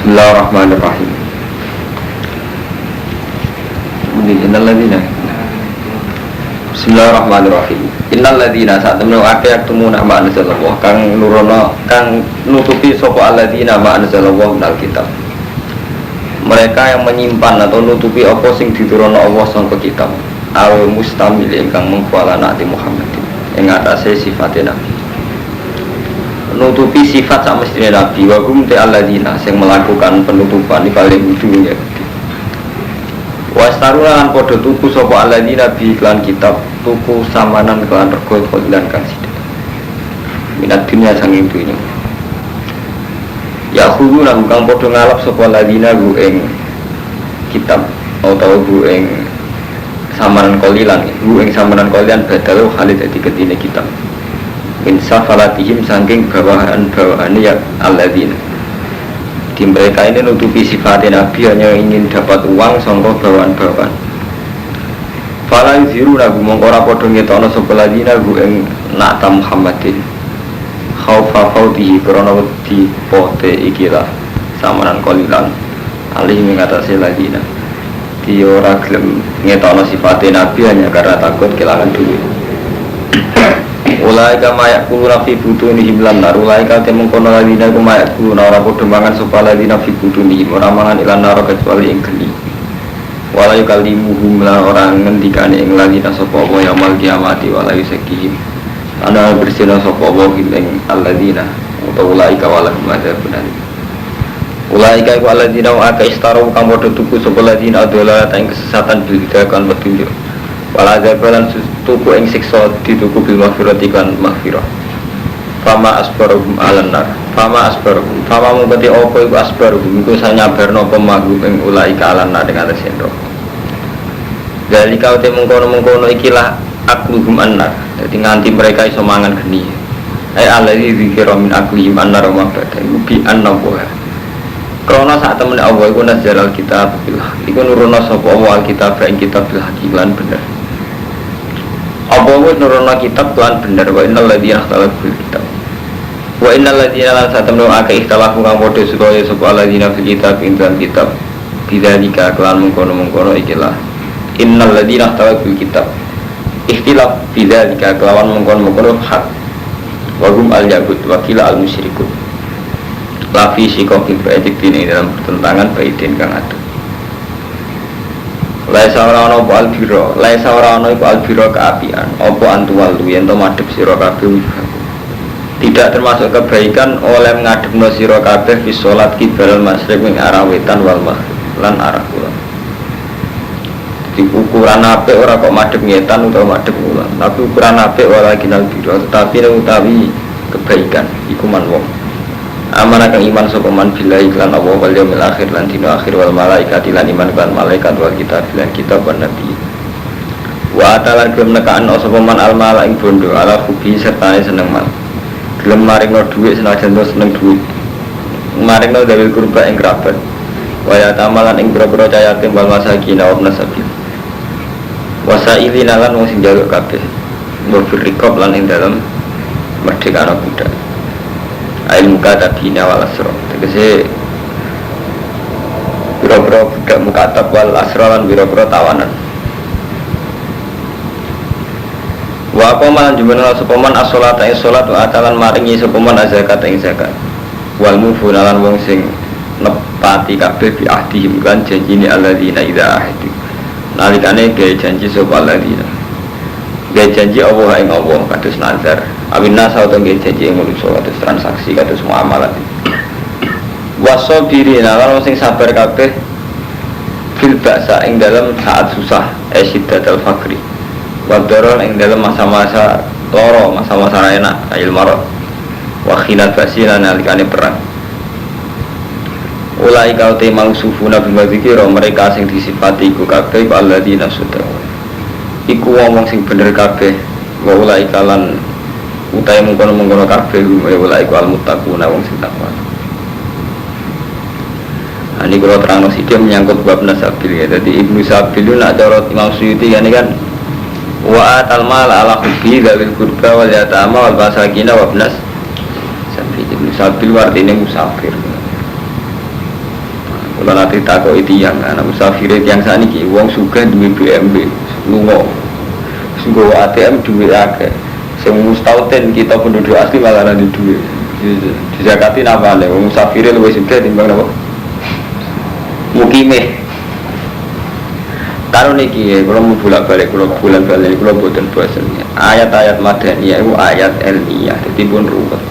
Bismillahirrahmanirrahim. Bismillahirrahmanirrahim. Innal ladzina sa'tamnu aqyaktumuna ma anzalallah kang nurono kang nutupi sapa alladzina ma anzalallah minal kitab. Mereka yang menyimpan atau nutupi apa sing diturunno Allah sangka kitab. Al mustamil ingkang mengkuala Nabi Muhammadin ing atase sifatena Nabi. Nutupi sifat sak mestine Nabi wa hum ta alladzina sing melakukan penutupan dibalik ujungnya. Wastarulan podo tuku sapa alladzina bi iklan kitab tuku samanan kelan rego lan kang sithik. Minat dunya sanging dunya. Ya khulu nang kang podo ngalap sapa alladzina gu ing kitab atau gu ing samaran kolilan, gu ing samaran kolilan badal khalid dadi ketine kitab. Min safalatihim saking bawahan-bawahan ya alladzina. Di mereka ini nutupi sifatnya Nabi hanya ingin dapat uang sangka bawahan-bawahan. Fala yuziru lagu mongkora podo ngetono sapa alladzina gu ing na'ta Muhammadin. Khaufa fautihi krana wedi pote ikilah samaran kolilan alih mengatasi alladzina. Dia ora gelem ngetono sifatnya Nabi hanya karena takut kehilangan duit. Ulaika mayak kulu rafi butunihim lan nar. Ulaika temung kono ladina ku mayak kulu ora padha mangan sapa ladina fi butunihim ora mangan ilan nar kecuali ing geni. Wala yukallimuhum la ora ngendikane ing ladina sapa wa yaumil kiamati wala yusakihim. Ana bersina sapa wa ing alladina utawa ulaika wala madzabun. Ulaika ku alladina wa aka istaru kang padha tuku sapa ladina adalah ing kesesatan bildakan petunjuk. Wala jabalan tuku ing siksa dituku bil maghfirati kan maghfirah. Fama asbaruhum alan nar. Fama asbaruhum. Fama mungkati apa iku asbaruhum iku sanyabarno pemagu ing ulaika alan nar dengan sendok. Dari kau te mengkono-mengkono ikilah akluhum annar. Jadi nganti mereka iso mangan geni. Ai allazi dzikra min aklihim annar wa bada bi annahu. Krana sak temene Allah iku nazal kitab billah. Iku nurono sapa Allah kitab ing kitab bil hakilan bener. Apa wis nurono kitab lan bener wa innal ladzina ikhtalafu kitab. Wa innal ladzina lan satamnu aka ikhtalafu kang padha supaya sapa ladzina fil kitab ing dalam kitab bidzalika kelan mengkono-mengkono ikilah. Innal ladzina ikhtalafu kitab. Ikhtilaf bidzalika kelawan mengkono-mengkono hak. Wa hum al-yahud wa qila al-musyrikun. Lafi sikokin baidik dini dalam pertentangan baidin kang adu. Laisa ora ana apa albiro, laisa ora ana iku albiro keapian, apa antuwal yen to madhep sira kabeh. Tidak termasuk kebaikan oleh ngadepno sira kabeh fi salat qibal masyriq ing arah wetan wal maghrib lan arah kulon. Di ukuran apik ora kok madhep ngetan utawa madhep kulon, tapi ukuran apik ora kinal biro, tetapi utawi kebaikan iku man wong amanah kang iman sapa man billahi lan Allah wal yaumil akhir lan dina akhir wal malaikati lan iman kan malaikat wal kitab lan kitab wan nabi wa atalan gelem nekaan sapa man al malaik bondo ala hubi serta seneng mal gelem maringno dhuwit senajan seneng dhuwit maringno dawil kurba ing kerabat wa ya tamalan ing boro-boro cah yatim wal masakin wa nasabil wasailina lan wong sing njaluk kabeh mbok rikop lan ing dalem merdeka anak budak ilmu kata bina wal asro tegese biro-biro budak mukatab wal asro lan biro-biro tawanan wa qaman jumana sepaman as-salata ing salat wa atalan maringi sepaman zakat ing zakat wal mufunalan wong sing nepati kabeh bi ahdihim kan janjine alladzina idza ahdu nalikane gawe janji sapa alladzina gawe janji Allah ing Allah kados nazar awinna sauta gawe janji ing manusa kados transaksi kados muamalah wasobirina lan sing sabar kabeh fil ba'sa ing dalam saat susah syiddatul fakri wa darar ing dalam masa-masa lara masa-masa enak ayil marad wa khilal basina nalikane perang ulai kau te mangsufuna bima dzikra mereka sing disifati iku kabeh alladzina sudah iku wong sing bener kabeh wa ulai kalan utai mengkono-mengkono kabeh wa ulai kal muttaquna wong sing takwa. Ini kalau terang dia menyangkut bab nasabil ya. Jadi Ibnu Sabil itu nak dorot Imam Suyuti kan wa atal mal ala hubbi dzil qurba wal yatama wal masakin wa ibnas sabil. Ibnu Sabil artinya musafir. Kalau nanti takut itu yang musafir yang saat ini uang suka duit BMW lungo sungguh ATM duit akeh semua tauten kita penduduk asli malah ada duit di zakatin apa nih uang musafir lebih suka timbang apa mukimeh karo niki kalau mau bolak-balik kalau bulan-balik kalau boten bosennya ayat-ayat madaniyah itu ayat ilmiah jadi pun ruwet.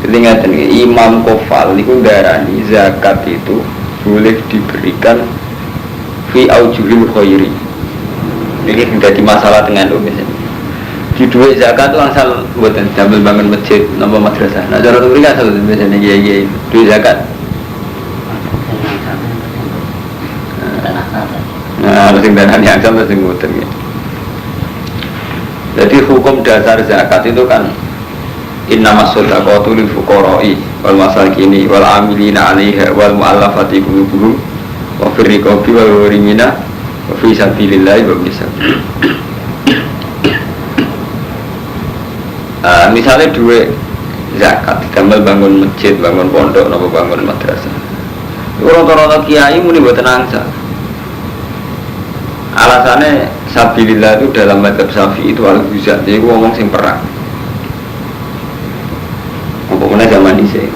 Jadi ngeten Imam Kofal itu darani zakat itu boleh diberikan fi aujuhil khairi. Ini menjadi masalah dengan lu misalnya. Di duit zakat itu asal buatan sambil bangun masjid nama madrasah. Nah cara itu asal misalnya iya duit zakat. Nah sing darani asal sing buatan. Jadi hukum dasar zakat itu kan Innamas shodaqatu lil fuqara'i wal masakini wal amilina 'alaiha wal mu'allafati qulubuhum wa fir riqabi wal gharimina wa fi sabilillahi wa bisabil. Misalnya duit zakat tambah bangun masjid, bangun pondok, napa bangun madrasah. Rata-rata kiai muni mboten angsa. Alasannya sabilillah itu dalam mazhab Syafi'i itu al-ghuzat, jadi ngomong sing perang. Pokoknya zaman ini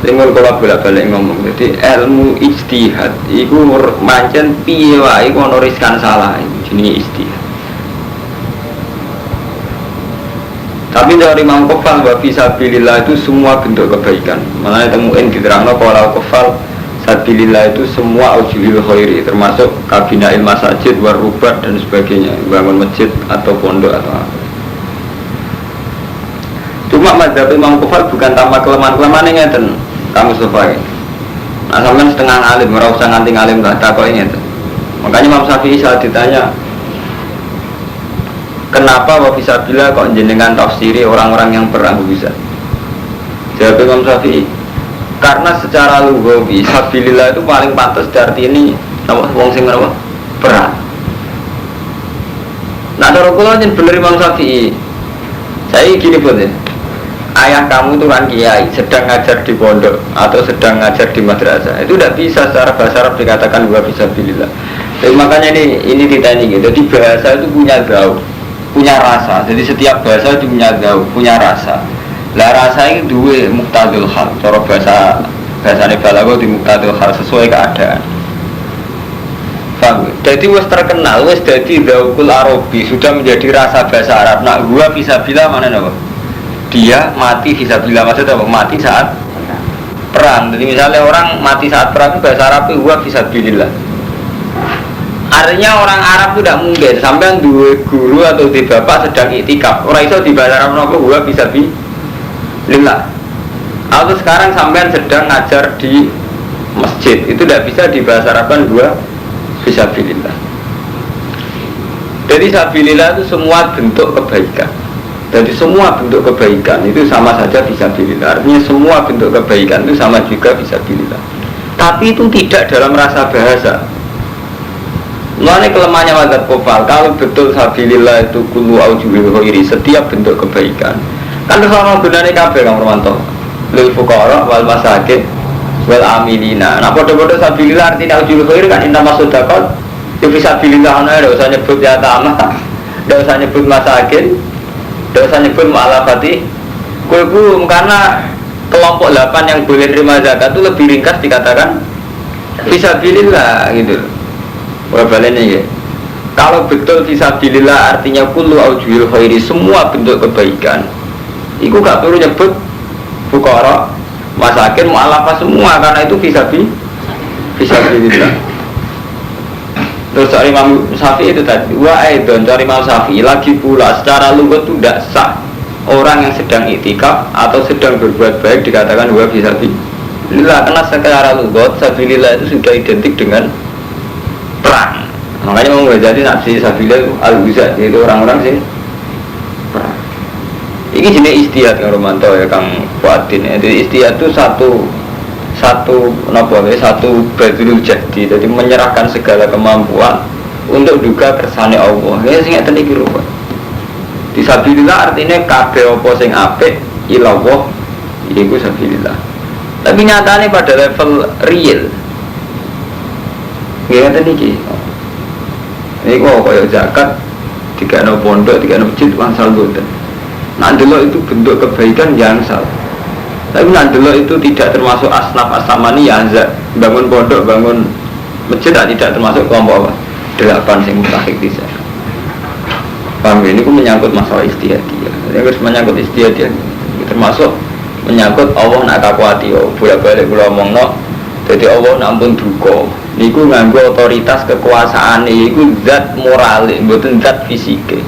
Tengok kalau bolak-balik ngomong jadi ilmu ijtihad itu mancen piye wae iku ono riskan salah jenenge ijtihad. Tapi dari Imam Kofal wa fisabilillah itu semua bentuk kebaikan. Makanya temuin diterangno kalau Kofal sabilillah itu semua aujuhil khairi termasuk kabinail masajid warubat dan sebagainya, bangun masjid atau pondok atau apa. Cuma mazhab Imam Kofal bukan tambah kelemahan yang ngeten kamu sopai. Nah sampai setengah alim, merasa nganti alim gak takut ini. Makanya Imam Syafi'i saat ditanya kenapa wafisabila kok jenengan tafsiri orang-orang yang perang bisa? Jawab Imam Syafi'i karena secara lughawi sabilillah itu paling pantas dari ini nama wong sing apa? Perang. Nah cara kula yen bener Imam Syafi'i. Saya gini pun ya. Ayah kamu itu kan kiai, sedang ngajar di pondok atau sedang ngajar di madrasah, itu tidak bisa secara bahasa Arab dikatakan gua bisa bilillah. Jadi makanya ini ditanya gitu. Jadi bahasa itu punya gaul, punya rasa. Jadi setiap bahasa itu punya gaul, punya rasa. Lah rasa itu dua muktadul hal. Cara bahasane balaghah di muktadul hal sesuai keadaan. Paham? Jadi wis terkenal, wis jadi gaul Arabi, sudah menjadi rasa bahasa Arab. Nak gua bisa bilang mana napa? Dia mati fisabilillah, maksudnya apa? Mati saat perang. Jadi misalnya orang mati saat perang itu bahasa Arab itu huwa fisabilillah. Artinya orang Arab itu tidak mungkin sampai dua guru atau di bapak sedang iktikaf orang itu di bahasa Arab apa huwa fisabilillah. Atau sekarang sampai sedang ngajar di masjid itu tidak bisa di bahasa Arab kan huwa fisabilillah. Jadi fisabilillah itu semua bentuk kebaikan. Jadi semua bentuk kebaikan itu sama saja fisabilillah. Artinya semua bentuk kebaikan itu sama juga fisabilillah. Tapi itu tidak dalam rasa bahasa. Mulanya kelemahannya mazhab Kofal. Kalau betul fisabilillah itu kullu aujuhil khairi, setiap bentuk kebaikan. Kan sama gunane kabeh Kang Romanto. Lil fuqara wal masakin wal amilina. Nah padha-padha fisabilillah artinya aujuhil khairi kan inna masudaqat fisabilillah ana ora usah nyebut ya ta'amah. Ora usah nyebut masakin. Dosa nyebut mu'alafati kulbum karena kelompok 8 yang boleh terima zakat itu lebih ringkas dikatakan fisabilillah gitu. Balik ya. Kalau betul fisabilillah artinya kullu aujuhil khairi, semua bentuk kebaikan. Iku gak perlu nyebut fuqara, masakin, mu'alafah semua karena itu fisabilillah. Terus dari Imam Syafi'i itu tadi aidon dari Imam Syafi'i lagi pula secara lughat itu tidak sah orang yang sedang iktikaf atau sedang berbuat baik dikatakan huwa fisabilillah karena secara lughat sabilillah itu sudah identik dengan perang. Makanya mau jadi nafsi sabilillah itu al-ghuzat, yaitu orang-orang sing perang. Ini jenis istihad Kang Romanto ya Kang Fuadin. Jadi istihad itu satu badrul jadi, jadi menyerahkan segala kemampuan untuk juga kersane Allah. Ini sing ngeten iki rupa. Fisabilillah artinya kabeh apa sing apik ilallah iku sabilillah. Tapi nyatanya pada level real. Nggih niki. Ini kok kaya zakat, tiga no pondok, tiga no masjid, wansal boten. Nah delok itu bentuk kebaikan yang salah. Tapi nah delok itu tidak termasuk asnaf asamani yang bangun pondok, bangun masjid tidak termasuk kelompok apa? 8 sing mutakhik bisa. Paham ini ku menyangkut masalah istiadah. Ini harus menyangkut istiadah. Termasuk menyangkut Allah nak kakuati. Bolak-balik kula omongno. Jadi Allah nampun duka. Niku nganggo otoritas kekuasaan niku zat moral, mboten zat fisike.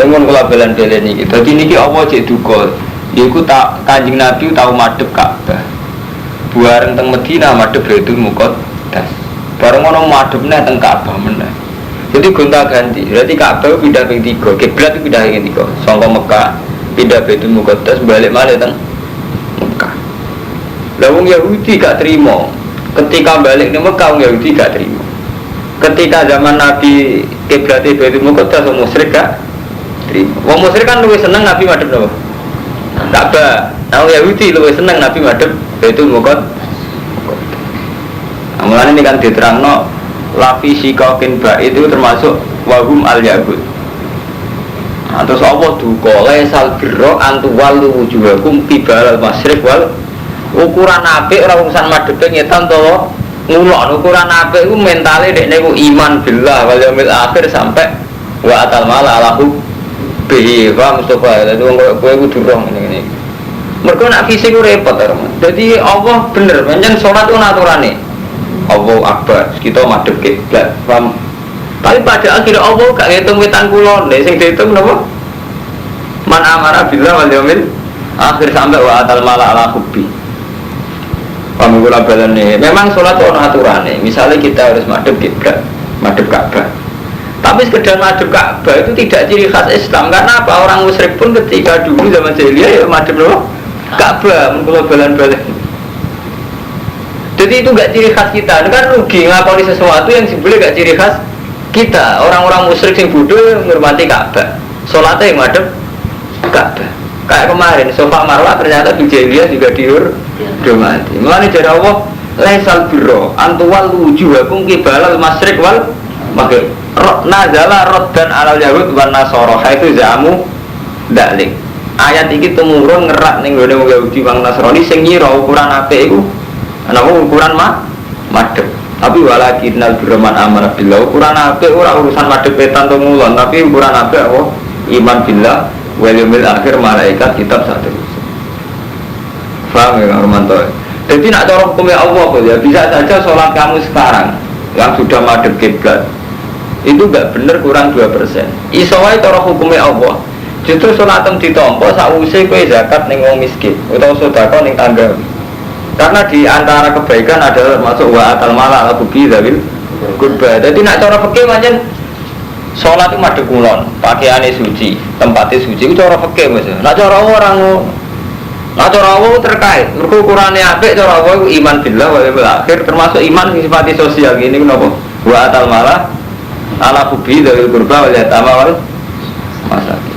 Mun kula belen-belen iki. Dadi niki Allah cek duka. Niku tak Kanjeng Nabi tau madhep Ka'bah. Bareng teng Madinah madhep Baitul Muqaddas. Bareng ono madhepne teng Ka'bah meneh. Jadi gonta-ganti. Berarti Ka'bah pindah ping 3, kiblat pindah ping 3. Saka Mekah pindah Baitul Muqaddas balik malih teng Mekah. Lah wong Yahudi gak terima. Ketika balik ke Mekah wong Yahudi gak terima. Ketika zaman Nabi kiblate Baitul Muqaddas wong musyrik gak terima. Wong musyrik kan luwih seneng Nabi madhep napa? Ka'bah. Nah wong Yahudi luwih seneng Nabi madhep Baitul Muqaddas. Mulane ini kan diterangno lafi sikokin ba itu termasuk wahum al-yahud. Nah, terus Allah duka laisal birra antuwal wujuhakum qibal al-masyriq wal ukuran apik ora urusan madhepe ngetan to ngulon ukuran apik iku mentale dekne ku iman billah wal yaumil akhir sampai wa atal mala alahu bihi wa mustafa dadi wong kowe kudu roh ngene-ngene. Mergo nek fisik ku repot to. Dadi Allah bener pancen salat ku aturane. Allah akbar, kita madhep kiblat. Paham? Tapi pada akhirnya Allah gak ngitung wetan kulon, sing dihitung napa? Man amara billah wal yaumil akhir sampai wa atal mala ala hubbi. Paham kula balane. Memang salat ono aturane. Misalnya kita harus madhep kiblat, madhep Ka'bah. Tapi sekedar madhep Ka'bah itu tidak ciri khas Islam. Karena apa? Orang musyrik pun ketika dulu zaman jahiliyah ya madhep Ka'bah, mun kula balan-balan. Jadi itu gak ciri khas kita, itu kan rugi ngakoni sesuatu yang sebenarnya gak ciri khas kita. Orang-orang musyrik yang bodoh menghormati Ka'bah, sholatnya yang madhep Ka'bah. Kayak kemarin, Sofa Marwah ternyata di jahiliyah juga dihormati. Mulane jare Allah, laisal birra antuwal wujuhakum qibalal masyriq wal maghrib. Nazala raddan alal yahud wan nasara itu zamu dalik. Ayat iki tumurun ngerak ning gone wong Yahudi wong Nasrani sing ngira ukuran apik iku ana ukuran madhep. Tapi walakinnal birman amara billah ukuran apik ora urusan madhep petan to ngulon, tapi ukuran apik apa iman billah wal yaumil akhir malaikat kitab satu. Faham ya Romanto? Jadi nak cara hukumnya Allah ya bisa saja sholat kamu sekarang yang sudah madhep kiblat itu enggak benar kurang 2%. Iso wae cara hukumnya Allah. Justru sholat ditampa sakwise kowe zakat ning wong miskin utawa sedekah ning tangga. Karena di antara kebaikan adalah masuk wa atal mala ala bubi zawil kurba. Jadi nak cara fikih macam sholat itu madhep kulon, pakaiane suci, tempatnya suci itu cara fikih Mas. Nak cara orang terkait, mergo ukurane apik cara Allah iku iman billah wal yaumil akhir termasuk iman sing sifat sosial ngene napa? Wa atal mala ala bubi zawil kurba wal yatama wal masakin.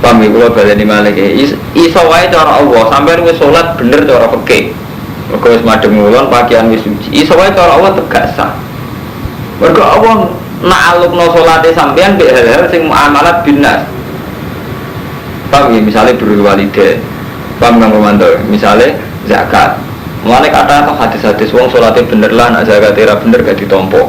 Paham kula baleni malih iso wae cara Allah sampeyan wis sholat bener cara fikih. Mergo wis madhep ngulon pakaian wis suci. Iso wae cara Allah tegak sah. Mergo Allah na'alukno salate sampeyan mbek hal-hal sing muamalat binas. Paham ya misale birrul walidain. Paham Kang Romanto? Misale zakat. Mulane kata hadis-hadis wong salate bener lah nek zakate ra bener gak ditampa.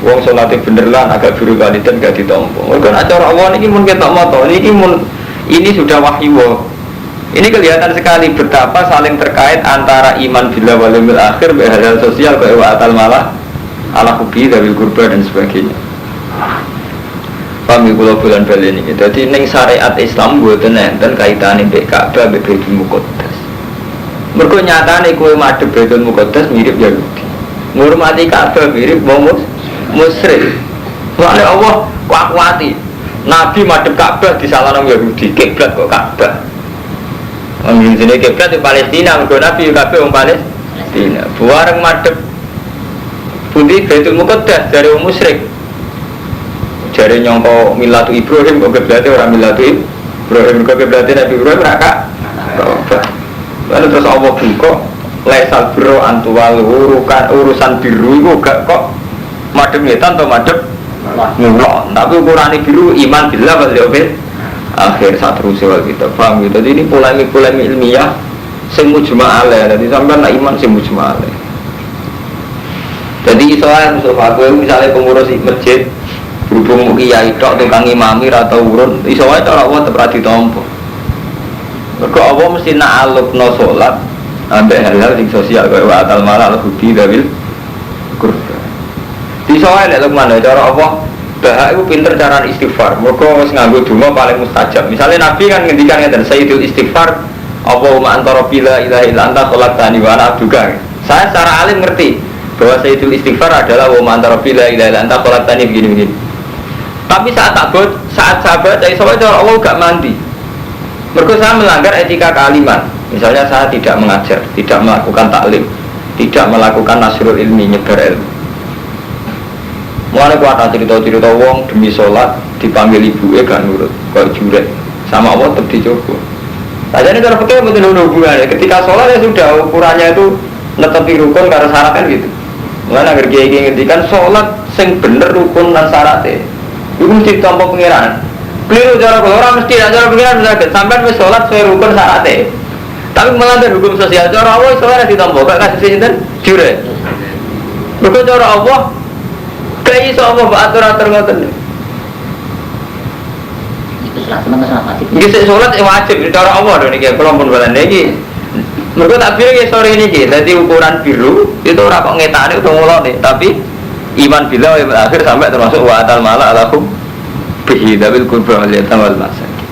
Wong salate bener lah agak birrul walidain gak ditampa. Mergo nek cara Allah niki mun ketok moto niki mun ini sudah wahyu. Ini kelihatan sekali betapa saling terkait antara iman billah wal yaumil akhir hal-hal sosial kayak wa atal malah ala hubi dari kurban dan sebagainya. Paham kula bulan balen iki. Dadi ning syariat Islam mboten enten kaitane mbek Ka'bah mbek Baitul Muqaddas. Mergo nyatane kowe madhep Baitul Muqaddas mirip Yahudi. Ngurmati Ka'bah mirip wong musyrik. Soale Allah kuat-kuati. Nabi madhep Ka'bah disalahno Yahudi, kiblat kok Ka'bah. Wong jenenge kiblat di Palestina, mergo Nabi kabeh wong Palestina. Bareng madhep pundi Baitul Muqaddas dari wong musyrik. Jare nyangka milatu Ibrahim kok kiblate ora milatu Ibrahim, kok kiblate Nabi Ibrahim ra Ka'bah. Lalu terus Allah buka laisal birru antuwal urusan biru itu gak kok madhep ngetan atau madhep ngulon. Tapi ukurane biru iman billah wal yaumil akhir saterusé wal kita paham gitu. Jadi ini polemik ilmiah sing mujma' alaih. Dadi sampean nak iman sing mujma' alaih. Jadi soal Mustafa kowe misalnya pengurus masjid berhubung kiai tok tukang imami ra tau urun iso wae cara Allah tetep ra ditampa. Mergo Allah mesti nak alupno salat ambek hal-hal sing sosial kaya wa atal malal hudi dawil kurba. Iso wae nek mana cara Allah bahak iku pinter cara istighfar. Mergo wis nganggo donga paling mustajab. Misalnya Nabi kan ngendikan ngeten sayyidul istighfar Allahumma anta rabbi la ilaha illa anta khalaqtani wa ana abduka. Saya secara alim ngerti bahwa sayyidul istighfar adalah wa man rabbi la ilaha illa anta khalaqtani begini. Tapi saat sahabat saya soal cara Allah gak mandi. Mergo saya melanggar etika kealiman. Misalnya saya tidak mengajar, tidak melakukan taklim, tidak melakukan nasrul ilmi nyebar ilmu. Mulane kuat cerita-cerita wong demi sholat dipanggil ibuke gak nurut, kok jurek. Sama Allah tetap dicoba. Sajane cara fikih mboten ono hubungannya. Ketika sholat ya sudah ukurannya itu netepi rukun karo syarat kan gitu. Mulane agar kiai ngendikan sholat sing bener rukun lan syaratnya. Iku mesti tampa pengiran. Keliru cara orang mesti cara pengiran saged sampean wis sholat sesuai rukun syaratnya. Tapi melanggar hukum sosial cara Allah sholat ditampa gak kasih sinten jure. Mergo cara Allah kayak iso apa atur-atur ngoten. Iki sholat wajib cara Allah lho niki kula pun balen niki. Mergo takbir iki sore niki dadi ukuran biru itu ora kok ngetane udah ngulone tapi iman billah yang akhir sampai termasuk wa atal mala alakum bihi dabil qurba wal yatam wal masakin.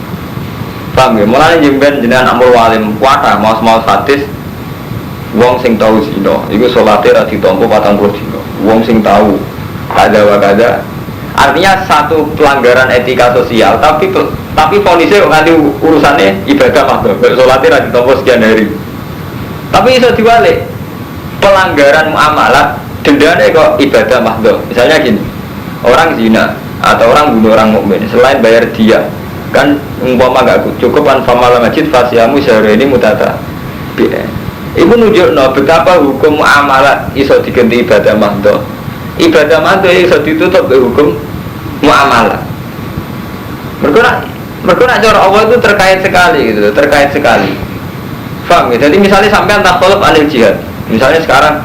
Paham ya? Mulane jenengan amul walim kuwata maos-maos hadis wong sing tau zina iku salate ra ditampa 40 dina. Wong sing tau kada wa kada artinya satu pelanggaran etika sosial tapi fonisnya nganti urusannya ibadah mahdoh sholatnya ra ditampa sekian hari. Tapi iso diwalik pelanggaran muamalah dendanya kok ibadah mahdoh. Misalnya gini, orang zina atau orang bunuh orang mukmin selain bayar dia kan umpama gak cukup kan famalah masjid fasiamu sehari ini mutata ibu nunjukno betapa hukum muamalah iso diganti ibadah mahdoh. Ibadah mahdoh iso ditutup ke hukum muamalah. Mereka nak cara Allah itu terkait sekali. Faham ya? Jadi misalnya sampai entah kolab anil jihad. Misalnya sekarang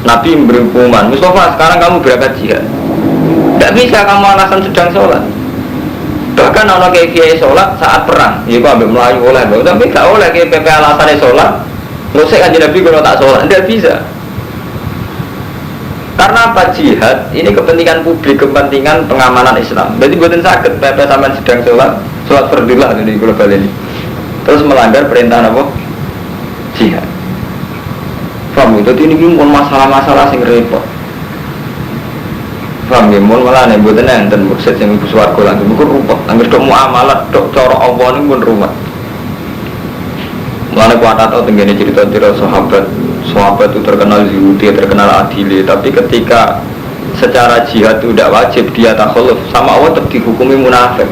Nabi memberi hukuman, Mustafa sekarang kamu berangkat jihad. Tidak bisa kamu alasan sedang sholat. Bahkan orang kayak kiai sholat saat perang, ya kok ambil Melayu oleh, tapi tidak oleh kayak PP alasannya sholat. Ngusik kan Nabi kalau tak sholat, tidak bisa. Karena apa jihad? Ini kepentingan publik, kepentingan pengamanan Islam. Jadi buatin sakit PP sampai sedang sholat fardillah ini global ini. Terus melanggar perintah apa? Jihad. Paham ya? Jadi ini pun masalah-masalah yang repot. Paham ya? Mohon malah nih buatan enten mursyid yang ibu suarga lagi bukan rumput. Angger dok muamalat dok cara Allah ini pun rumah. Mulanya kuat atau tenggine cerita-cerita sahabat itu terkenal zuhudi, terkenal adili. Tapi ketika secara jihad itu tidak wajib dia takhuluf sama Allah tetap dihukumi munafik.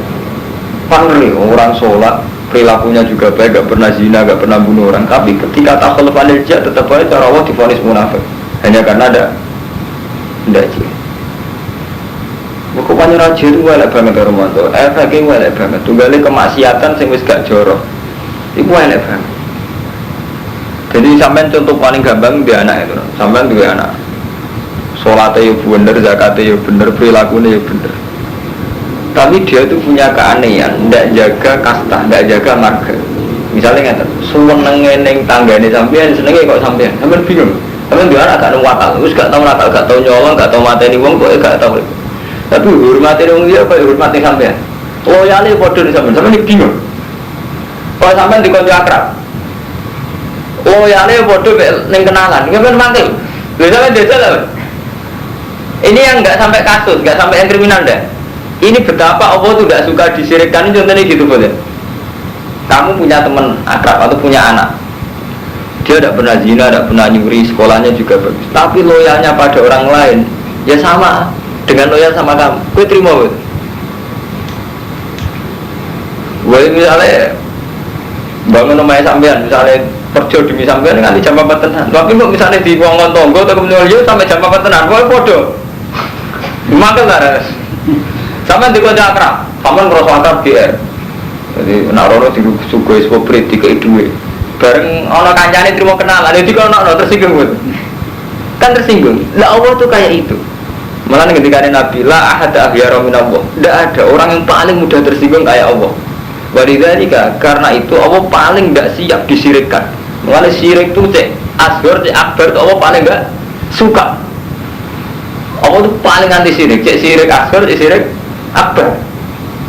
Pangri orang sholat perilakunya juga baik, gak pernah zina, gak pernah bunuh orang. Tapi ketika takhuluf anil jihad tetap aja cara Allah divonis munafik hanya karena ada jihad. Bukannya raja itu welek banget Romanto, efeknya welek banget. Tunggalnya kemaksiatan sing wis gak jorok, itu welek banget. Jadi sampean contoh paling gampang dia anak itu, sampean juga anak. Sholatnya ya bener, zakatnya ya bener, perilakunya ya bener. Tapi dia itu punya keanehan, tidak jaga kasta, tidak jaga marga. Misalnya nggak, seneng tanggane sampean, senengnya kok sampean bingung. Sampean dia anak gak tahu watal, terus gak tahu natal, gak tahu nyolong, gak tahu mateni wong, kok gak tahu. Tapi hormatin orang dia, kok hormatin sampean. Loyalnya bodoh sampean bingung. Kalau sampean dikonco akrab, loyalnya bodoh neng kenalan, sampean mantil. Biasanya dia jalan. Ini yang nggak sampai kasus, nggak sampai yang kriminal dah. Ini betapa Allah tuh tidak suka disirikkan. Ini contohnya gitu boleh. Kamu punya teman akrab atau punya anak, dia tidak pernah zina, tidak pernah nyuri, sekolahnya juga bagus. Tapi loyalnya pada orang lain, ya sama dengan loyal sama kamu. Gue terima gue misalnya bangun rumah sampean misalnya kerja demi sampean nganti jam 4 tenan. Tapi kok misalnya di wong tonggo atau kemudian yo sampai jam 4 tenan, kok podo. Mangkel ta. Sampean dikon akrab, sampean ngrasa akrab GR. Jadi nek ora disugoi soprit dikei dhuwit. Bareng ana kancane trimo kenalan, dadi kok ana tersinggung. Kan tersinggung. Lah Allah tuh kayak itu. Malah ketika Nabi la ahad ahyara minallah. Tidak ada orang yang paling mudah tersinggung kayak Allah. Walidzalika karena itu Allah paling tidak siap disirikkan. Mulai syirik itu cek asghar, cek akbar itu Allah paling enggak suka. Allah itu paling anti syirik, cek syirik asghar, cek syirik akbar.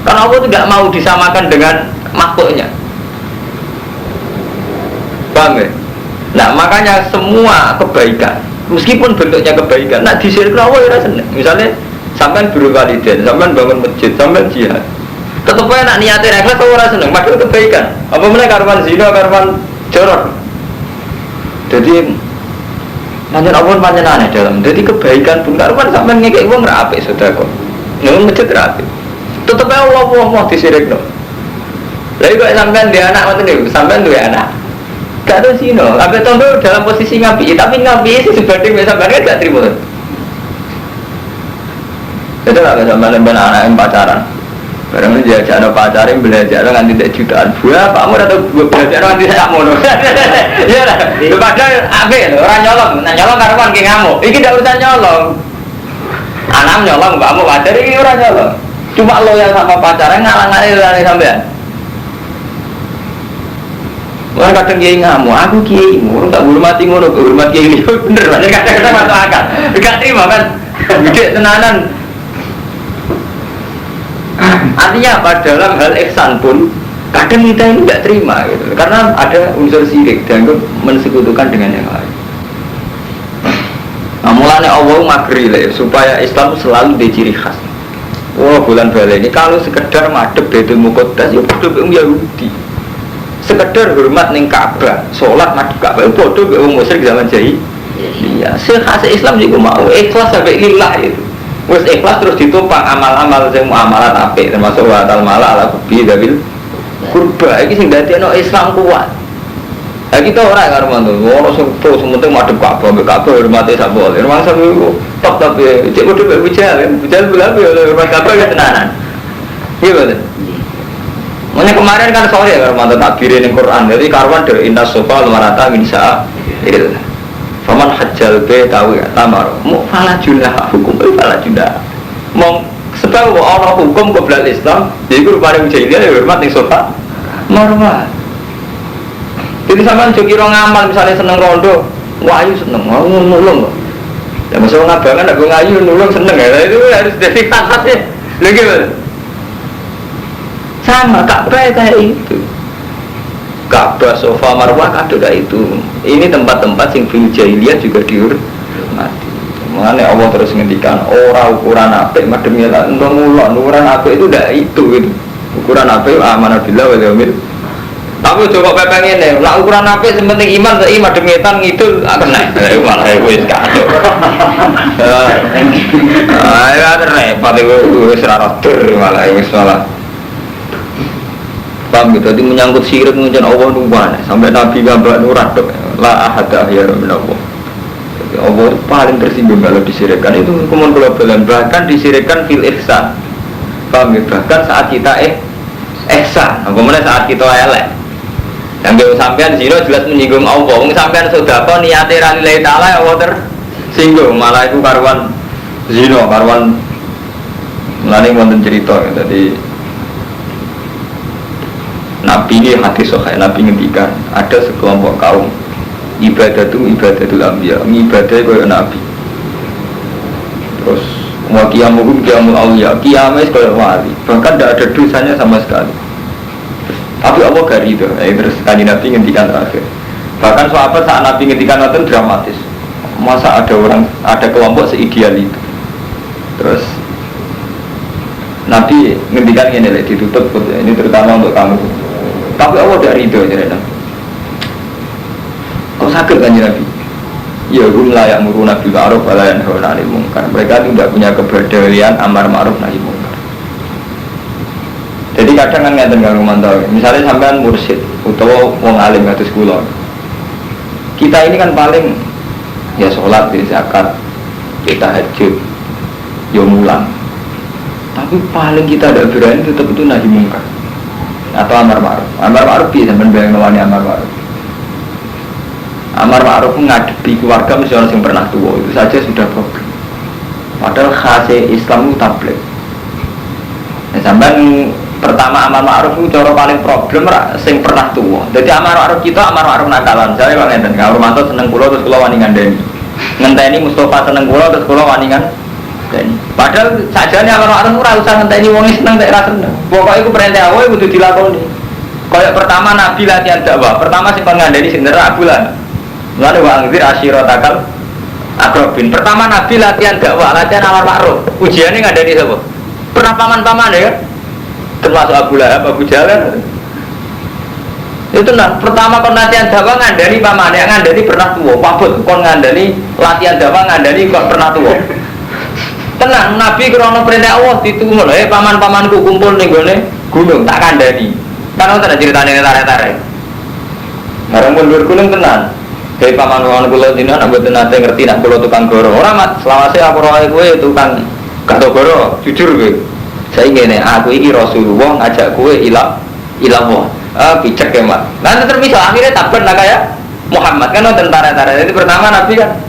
Karena Allah itu enggak mau disamakan dengan makhluknya. Paham ya? Nah makanya semua kebaikan, meskipun bentuknya kebaikan, nah disyirik Allah ya seneng. Misalnya sampean birrul walidain, sampean bangun masjid, sampean jihad. Tetep aja nak niatin ikhlas orang seneng, padahal kebaikan. Apa meneh karuan zina, karuan jorok. Jadi pancen apa pancen aneh dalam. Jadi kebaikan pun karuan sampean ngekek wong ra apik sedekah. Nang masjid ra apik. Tetep aja Allah mau disirikno. Lha kok sampean dia anak ngoten niku, sampean duwe anak. Gak ada zina, sampe tondo dalam posisi ngapi, tapi ngapi sih sebanding sampean kan gak trimo. Itu lah sampean anak yang pacaran. Barang ini diajak ada pacarin, belajar nganti tak jutaan buah, kamu atau belajar nganti saya mono. Iya lah, padahal abe orang nyolong, nah nyolong karuan kayak ngamuk. Ini tidak urusan nyolong. Anak nyolong, kamu pacar ini orang nyolong. Cuma lo yang sama pacarnya ngalang-ngalih dari sampean. Orang kadang kiai ngamuk, aku kiai, orang tak hormati ngono, hormat kiai bener, kadang-kadang masuk akal. Gak terima kan, gede tenanan. Artinya apa? Dalam hal ihsan pun kadang kita ini tidak terima gitu. Karena ada unsur syirik dan mensekutukan dengan yang lain. Nah, mulanya Allah magri supaya Islam selalu di ciri khas. Wah, bulan balik ini kalau sekedar madhep Baitul Muqaddas ya bodoh be Yahudi. Sekedar hormat ning Ka'bah, salat madhep Ka'bah bodoh be wong musyrik zaman jahiliyah. Khas Islam juga mau ikhlas sampai lillah itu. Wes ikhlas terus ditopang amal-amal sing muamalat apik termasuk wa ta'al mala ala kubi dabil kurba iki sing dadekno Islam kuat. Ha kita ora karo mantu, ora sing terus penting madhep Ka'bah, Ka'bah hormate sak boleh. Rumah sampe top tapi cek kudu mek bujal belabe hormat Ka'bah ya tenanan. Iya betul. Makanya kemarin kan sore karo mantu takbir ning Quran. Jadi karuan de inna sofa lumarata min sa'a. Faman hajjal be tahu ya tamar mu fala junah hukum fala junah mong sebab ana hukum qoblal Islam iku paling jahiliyah ya hormat ning sofa marwah. Jadi sampean jo kira ngamal misalnya seneng rondo wah ayu seneng mau nulung kok ya masuk ngabangan aku ngayu nulung seneng ya itu harus jadi khasnya lho gimana sama Ka'bah kayak itu. Ka'bah, sofa, marwah kadang kayak itu. Ini tempat-tempat yang fil jahiliyah juga dihormati. Mengenai Allah terus ngendikan orang ukuran apik mademnya lah ngulon ukuran apik itu tidak itu. Ukuran apik amanah billah wal yaumil. Tapi coba pepeng ini, lah ukuran apik sepenting iman seiman mademietan ngidul kena. Malah wis kacau. Ya repot itu wis ra roder malah wis malah. Paham gitu, jadi menyangkut syirik mengucapkan Allah nubuan sampai Nabi gambar nurat la ahada ahyara minallah. Jadi Allah paling tersinggung kalau disirikkan itu hukuman global, bahkan disirikkan fil ihsan. Paham gitu, bahkan saat kita ihsan, kemudian saat kita elek yang kalau sampean zina jelas menyinggung Allah, sampean sedekah niate ra lillahi taala Allah tersinggung, malah itu karuan zina, karuan mulane wonten cerita jadi Nabi ini hadis sahih, Nabi ngendikan ada sekelompok kaum ibadatul anbiya, ibadah kaya Nabi. Terus wa qiyamuhum qiyamul awliya, qiyamah kaya wali, bahkan tidak ada dosanya sama sekali. Tapi Allah gak ridho, terus kan Nabi ngendikan terakhir. Bahkan sahabat saat Nabi ngendikan itu dramatis. Masa ada kelompok seideal itu. Terus Nabi ngendikan ini ditutup, ini terutama untuk kamu. Tapi Allah tidak ridho aja. Kau sakit kan Nabi? Ya hum la ya'muruna bil ma'ruf wa la yanhauna 'anil munkar. Mereka tidak punya kepedulian amar ma'ruf nahi munkar. Jadi kadang kan ngeten karo mantau. Misalnya sampean mursyid utawa wong alim kados kula. Kita ini kan paling ya sholat, ya zakat, ya tahajud, ya mulang. Tapi paling kita tidak berani tetap itu nahi mungkar atau amar ma'ruf. Amar ma'ruf bisa menbayang nawani amar ma'ruf. Amar ma'ruf ngadepi keluarga mesti orang yang pernah tua, itu saja sudah problem. Padahal khasnya Islam itu tabligh. Nah, sampai pertama amar ma'ruf itu cara paling problem sing pernah tua. Jadi amar ma'ruf kita amar ma'ruf nakalan. Saya bang enten, kalau Romanto seneng pulau terus pulau wani ngandani. Ngenteni Mustafa seneng pulau terus pulau wani ngandani. Padahal sajane amar ma'ruf ora usah ngenteni wong seneng tak ra seneng. Pokoke iku perintah wae kudu dilakoni. Kayak pertama Nabi latihan dakwah, pertama sing kon ngandani sing neraka bulan. Mulane wa anzir ashiratakal akrabin. Pertama Nabi latihan dakwah, latihan amar ma'ruf. Ujiane ngandani sapa? Pernah paman-paman ya? Termasuk Abu Lahab, Abu Jahal. Itu nah, pertama kon latihan dakwah ngandani pamane, ngandani pernah tua. Pabut kon ngandani latihan dakwah ngandani kok pernah tua. Tenang, Nabi krono perintah Allah ditunggu lho, paman-pamanku kumpul ning gone gunung tak kandhani. Kan ora ceritane tarik-tarik. Bareng mundur gunung tenan. Hei paman-paman kula dina nek mboten nate ngerti nek kula tukang goro. Ora mat, selawase aku roe kowe tukang gado goro, jujur kowe. Saya ngene, aku iki Rasulullah ngajak kowe ila Allah. Picek ya, Mat. Nanti terpisah akhirnya tabar lah kayak Muhammad kan tentara-tentara. Jadi pertama Nabi kan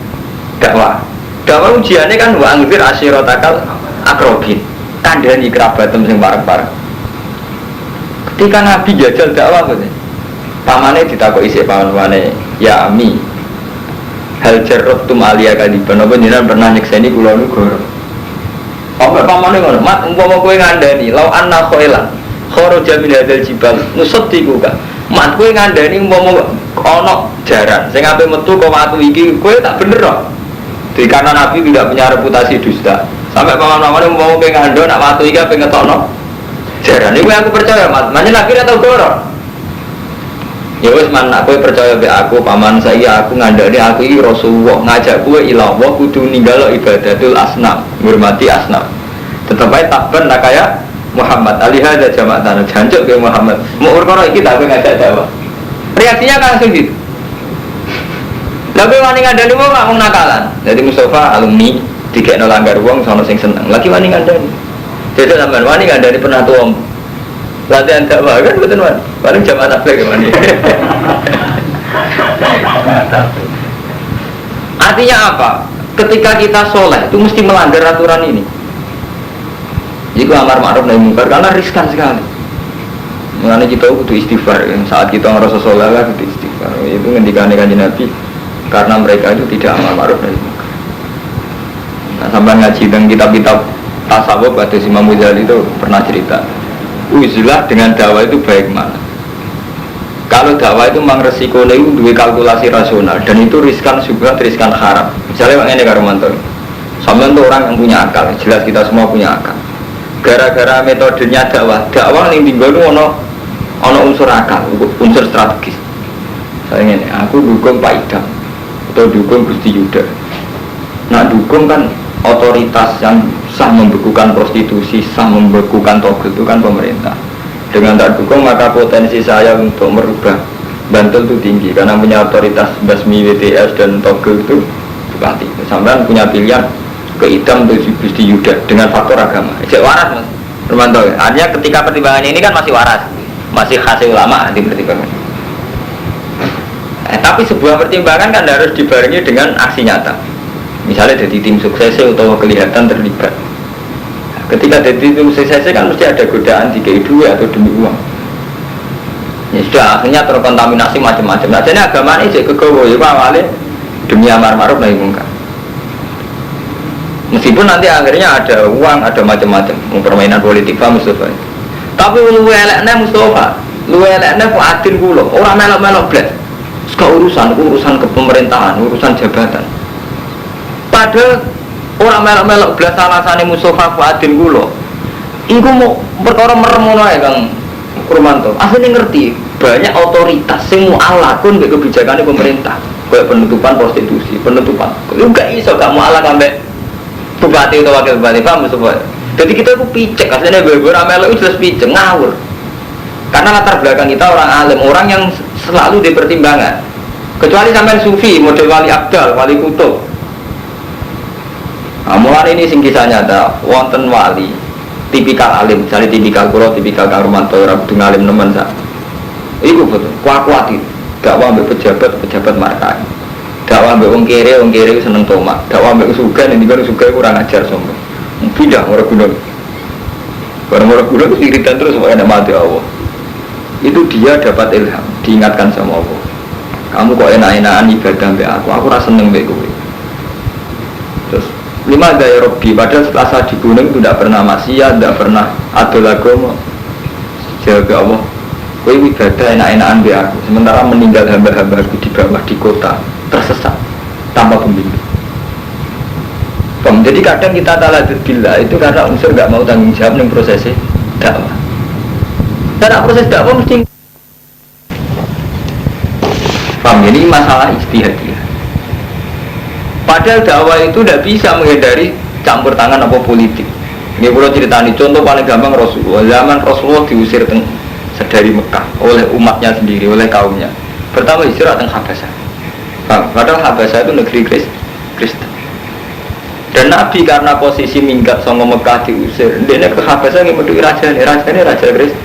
dakwah. Dakwah ujiannya kan wa anzir ashiratakal akrabin. Kandhani kerabatem sing parek-parek. Ketika Nabi jajal dakwah ngoten. Pamane ditakoki isih pamane, "Ya Ami, hal jarrabtum aliya kadiban apa jenengan pernah nyekseni kula niku goro?" Apa pamane ngono, "Mat umpama kowe ngandani, lau anna khailan kharaja min hadzal jibal nusaddiqu ka." Mat kowe ngandani umpama ana jaran sing ape metu kok watu iki kowe tak bener kok. Jadi karena Nabi tidak punya reputasi dusta. Sampai paman-paman umpama kowe ngandho nak watu iki ape ngetokno jaran. Iku aku percaya, Mat. Mane Nabi ora tau goro. Ya wis man aku percaya be aku paman saya aku ngandani aku iki Rasulullah ngajak kowe ila Allah kudu ninggalo ibadatul asnam, ngurmati asnam. Tetep ae takben tak kaya Muhammad alihada jamaah tanah jancuk ke Muhammad. Mau perkara iki tak ngajak dakwah. Reaksinya kan langsung gitu. Lalu wani ngandani wong gak mung nakalan. Jadi Mustafa alumni dikekno langgar wong sono sing seneng. Lagi wani ngandani. Jadi sampean wani ngandani pernah tuwa. Latihan dakwah kan betul kan? Paling jamaah tabligh gimana? Artinya apa? Ketika kita soleh itu mesti melanggar aturan ini. Jika amar ma'ruf nahi mungkar karena riskan sekali. Mengenai kita kudu istighfar. Saat kita ngerasa soleh lah kudu istighfar. Itu ngendikane Kanjeng Nabi karena mereka itu tidak amar ma'ruf nahi mungkar. Nah, sampai ngaji dengan kitab-kitab tasawuf pada Imam Ghazali itu pernah cerita. Uzilah dengan dakwah itu baik mana? Kalau dakwah itu memang resikonya itu dua kalkulasi rasional dan itu riskan juga riskan haram. Misalnya ini Karomanto, sama itu orang yang punya akal, jelas kita semua punya akal. Gara-gara metodenya dakwah yang tinggal itu ono unsur akal, unsur strategis. Saya ini, aku dukung Pak Idam atau dukung Gusti Yuda. Nah dukung kan otoritas yang sah membekukan prostitusi, sah membekukan togel itu kan pemerintah. Dengan tak dukung maka potensi saya untuk merubah Bantul itu tinggi karena punya otoritas basmi WTS dan togel itu bupati. Sampai punya pilihan ke Idam atau Gusti Yuda dengan faktor agama. Cek waras Mas Romanto. Artinya ketika pertimbangan ini kan masih waras, masih khasnya ulama di pertimbangan. Tapi sebuah pertimbangan kan harus dibarengi dengan aksi nyata. Misalnya jadi tim sukses atau kelihatan terlibat. Ketika jadi tim sukses kan mesti ada godaan dikei duit atau demi uang. Ya sudah akhirnya terkontaminasi macam-macam. Nah jadi agama ini jadi kegawa ya awalnya demi amar ma'ruf nahi mungkar. Meskipun nanti akhirnya ada uang, ada macam-macam permainan politik Pak Mustafa. Tapi lu eleknya Mustafa, lu eleknya Fuadin kulo, orang melok-melok blek. Sekarang urusan kepemerintahan, urusan jabatan. Padahal orang melok-melok belas alasane Mustafa Fuadin kulo. Iku mau perkara meremono ya Kang Kurmanto. Asline ngerti banyak otoritas sing mu'alakun mbek kebijakane pemerintah. Kayak penutupan prostitusi, penutupan. Lu gak iso gak mu'alak ambek bupati atau wakil bupati paham Mustafa. Jadi kita itu picek asline beber melok itu jelas picek ngawur. Karena latar belakang kita orang alim, orang yang selalu dipertimbangkan. Kecuali sampai sufi, model wali abdal, wali kutub. Nah, mulai ini sing kisah nyata, wonten wali, tipikal alim, misalnya tipikal kulo, tipikal Kang Romanto, ora kudu ngalim nemen sak. Iku betul, kuat-kuat dakwah ambek pejabat markai. Dakwah ambek wong kere seneng tomat. Dakwah ambek sugih ning dikon sugih kurang ajar sombong. Pindah ora guna. Barang-barang guna iritan terus supaya mati Allah. Itu dia dapat ilham, diingatkan sama Allah. Kamu kok enak-enakan ibadah mbak aku rasa seneng mbak gue. Terus 5 daya Robbi, padahal setelah saya di gunung itu tidak pernah maksiat, tidak pernah adol agama. Jaga Allah, gue ibadah enak-enakan mbak aku. Sementara meninggal hamba-hamba aku di bawah di kota tersesat tanpa pembimbing. Jadi kadang kita taladud billah itu karena unsur nggak mau tanggung jawab nih prosesnya dakwah. Karena proses dakwah mesti paham, ini masalah ijtihadiyah. Padahal dakwah itu tidak bisa menghindari campur tangan apa politik. Ini kalau ceritani contoh paling gampang Rasulullah. Zaman Rasulullah diusir dari Mekah oleh umatnya sendiri, oleh kaumnya. Pertama hijrah teng Habasyah. Padahal Habasyah itu negeri Kristen. Dan Nabi karena posisi minggat sama Mekah diusir, dia ke Habasyah ngemeduki raja Kristen.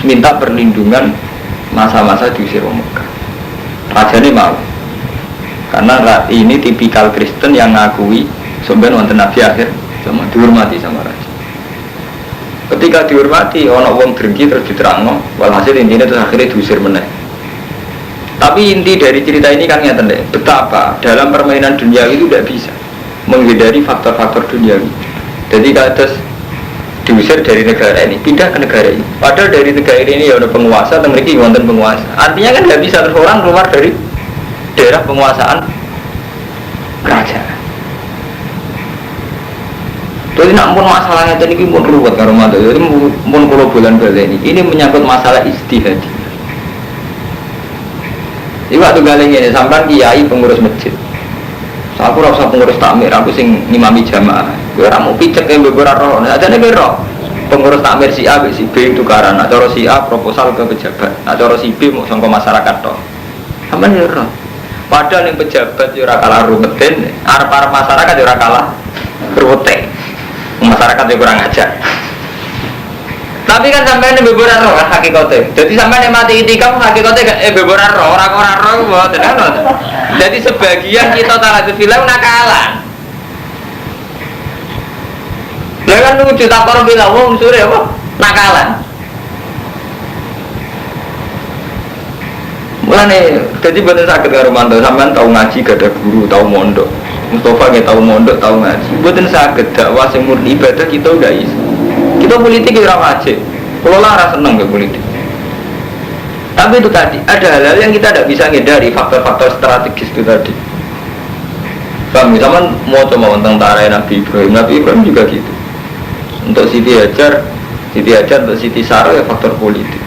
Minta perlindungan masa-masa diusir orang Mekah. Raja ini mau, karena ini tipikal Kristen yang ngakui sebenarnya wonten Nabi akhir sama dihormati sama raja. Ketika dihormati, orang wong drengki terus diterangno, walhasil intinya terus akhirnya diusir meneh. Tapi inti dari cerita ini kan ngeten deh, betapa dalam permainan duniawi itu tidak bisa menghindari faktor-faktor duniawi. Jadi kados diusir dari negara ini, pindah ke negara ini. Padahal dari negara ini ya ada penguasa, dan mereka wonten penguasa. Artinya kan nggak bisa orang keluar dari daerah penguasaan kerajaan. Jadi nak pun masalahnya tadi pun ruwet karo mantu. Jadi pun kalau bulan ini menyangkut masalah ijtihad. Ini waktu galeng ini sampai kiai pengurus masjid. Aku rasa pengurus takmir, aku sing ngimami jamaah. Gue mau picek yang beberapa roh. Nah, ada nih roh. Pengurus takmir si A, si B itu karena. Nah, cara si A proposal ke pejabat. Nah, cara si B mau sangka masyarakat toh. Sama nih roh. Padahal yang pejabat jura kalah rumetin, arep masyarakat jura kalah rumetin. Masyarakat yang kurang ajar. Tapi kan sampai ini beberapa roh kan hakikatnya. Jadi sampai ini mati itikaf hakikatnya beberapa roh, orang-orang roh buat kan. Jadi sebagian kita taladud fillah nakalan. Lah kan nuju takor bilang wong sore apa? Nakalan. Mulane jadi bener sakit karo mantu sampean tahu ngaji gak ada guru, tahu mondok. Mustafa nggak tahu mondok, tahu ngaji. Bener sakit dakwah sing murni ibadah kita udah iso. Kita politik ya ora wajib. Kalau lara seneng ke politik. Tapi itu tadi ada hal-hal yang kita tidak bisa hindari, faktor-faktor strategis itu tadi. Kami zaman mau coba tentang tarai Nabi Ibrahim juga gitu. Untuk Siti Hajar untuk Siti Sarah ya faktor politik.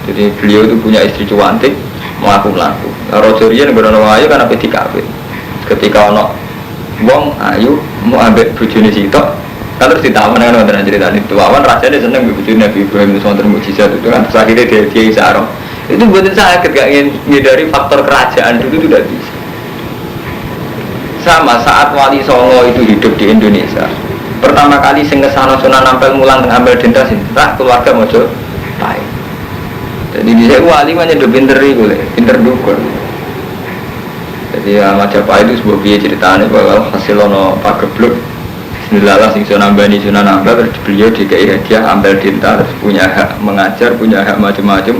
Jadi beliau itu punya istri cantik, melaku. Rojorian berono ayu karena PDKP. Ketika ono wong ayu mau ambil bojone sitok, kan terus ditaman kan wonten cerita itu. Awan rasanya seneng bojone Nabi Ibrahim itu wonten mukjizat itu kan. Terus akhirnya dia Sarah. Itu buatin saya gak ingin dari faktor kerajaan dulu itu tidak bisa. Sama saat Wali Songo itu hidup di Indonesia, pertama kali sing kesana Sunan Ampel mulang teng Ampel Dentas intah keluarga Mojo Pai. Jadi di saya wali mah nyedok pinter dukun. Jadi Majapahit itu sebuah biaya ceritanya bahwa hasil ono pagebluk Bismillah sing Sunan Ampel terus beliau DKI hadiah Ampel Dentas punya hak mengajar, punya hak macam-macam,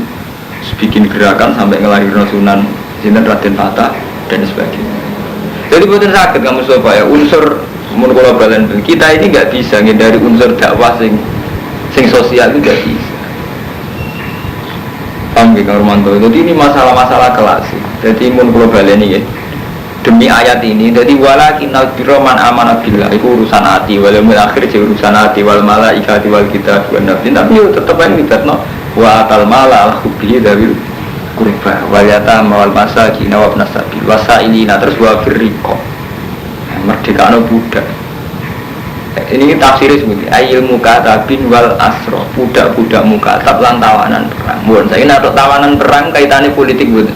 bikin gerakan sampai ngelahirin Sunan Sinten Raden Fatah dan sebagainya. Jadi bukan sakit kamu supaya unsur monokulabalen kita ini nggak bisa dari unsur dakwah sing sosial itu nggak bisa. Paham Kang Romanto? Jadi ini masalah-masalah kelas. Jadi monokulabalen ini demi ayat ini. Jadi walakin al-birroman amanah billah itu urusan hati, walau akhir urusan hati wal malaikati wal kitab wan nabi. Tapi tetap ini kita wa atal mala al-hubbi dari kurba waliyata mawal masakin wa nasabil wasailina terus wa firriqo merdeka budak ini tafsirnya seperti ayil mukatabin wal asro, budak-budak mukatab lan tawanan perang. Bukan saya nak tawanan perang kaitannya politik bukan.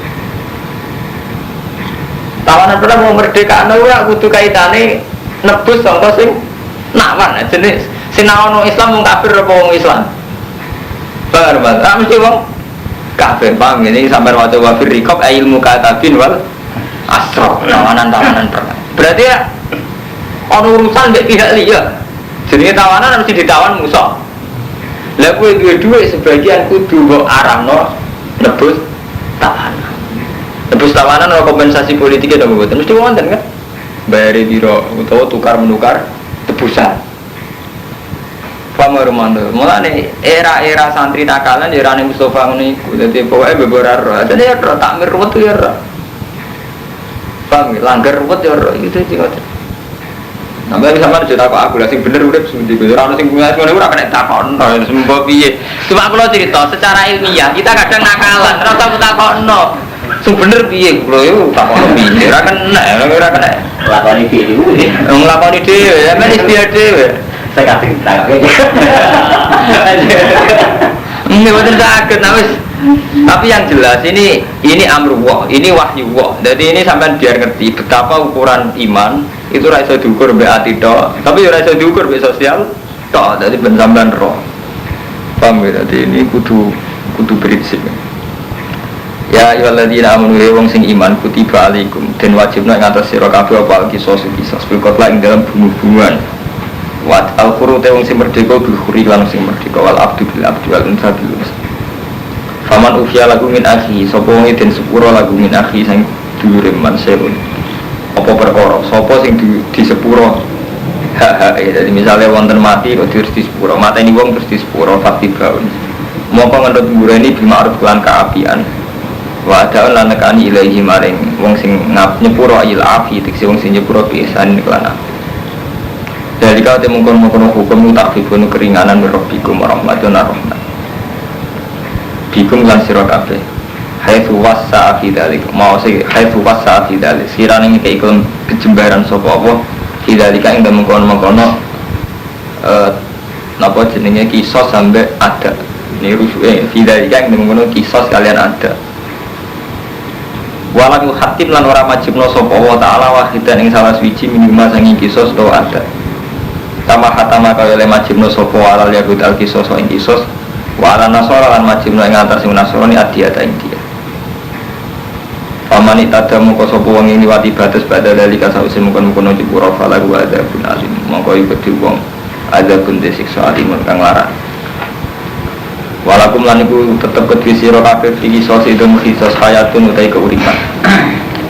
Tawanan perang mau merdeka, ora kudu kaitane nebus sangka sing nawan jenis sinaono Islam wong kafir apa wong Islam. Paham Mas? Mesti wong kafir paham ini sampai waca wa fir riqab ilmu katabin wal asro tawanan perang. Berarti ya ono urusan mbek pihak liya. Jenenge tawanan harus ditawan musuh. Lah kowe duwe sebagian kudu mbok arahno nebus tawanan. Nebus tawanan ora kompensasi politiknya dong mboten. Mesti wonten kan? Bayari biro utawa tukar menukar tebusan. Pamar mandor. Mulane era-era santri nakalan ya era Mustafa ngene iku. Dadi pokoke beberar. Dadi ya takmir ruwet ya ora. Paham langgar ruwet ya ora gitu iki kok. Nambah bisa mana cerita aku lah, sing bener udah seperti itu. Orang sing punya semuanya udah kena takon, semua piye. Cuma aku lo cerita secara ilmiah kita kadang nakalan, rasa aku takon no. Sing bener piye, kalau itu takon piye, ora kena. Lakoni dhewe. Nglakoni dhewe, ya men istilah dhewe. Saya kasih takake. Ini betul sakit, wis. Tapi yang jelas ini amrullah, ini wahyullah. Jadi ini sampai biar ngerti betapa ukuran iman itu ra iso diukur mbek ati tok, tapi ora iso diukur mbek sosial tok. Dadi ben sampean roh. Paham ya? Dadi ini kudu prinsip. Ya ayyuhalladzina amanu wong sing iman kutiba alaikum den wajibna ing atas sira kabeh apa kisos bilkotla ing dalam bunuh-bunuhan. Wat al-qurute wong sing merdeka bil khuri lan sing merdeka wal abdu bil abdi wal unsa bil unsa. Faman ufiya lagu min akhi sapa wong den sepuro lagu min akhi sing dhuwure man serun. Apa perkara sapa sing di sepuro jadi misalnya wonten mati kok terus di sepuro mateni wong terus di sepuro fakti baun mongko ngendut mbureni bima'ruf lan kaapian wa da'un lan nekani ilahi maring wong sing nyepuro ayil afi tekse wong sing nyepuro pisan lan dari kau temungkon hukum tak fibun keringanan rabbikum rahmatun rahmat bikum lan sira kabeh haitsu wasa fi dzalik mau sing haitsu wasa fi dzalik sirane iki ikon kejembaran sapa apa fi dzalika ing mengkono-mengkono napa jenenge kisos sampai ada niru fi dzalika ing mengkono kisos kalian ada walam hatim lan ora majibno sapa wa taala wahidan ing salah suci minimal sangi kisos to ada sama hatama kaya le majibno sapa alal yahud al kisos ing kisos wa ala nasara lan majibno ing antar sing nasrani adiyata ing dia Pamani tada muka sopo wong ini wati batas pada dari kasausi mukon-mukon ojib urafala gua ada pun alim mongko ikut wong ada pun desikso alimun kang larang walakum lan iku tetep kedhi sira kabeh iki sosi dum khisos hayatun utai keuripan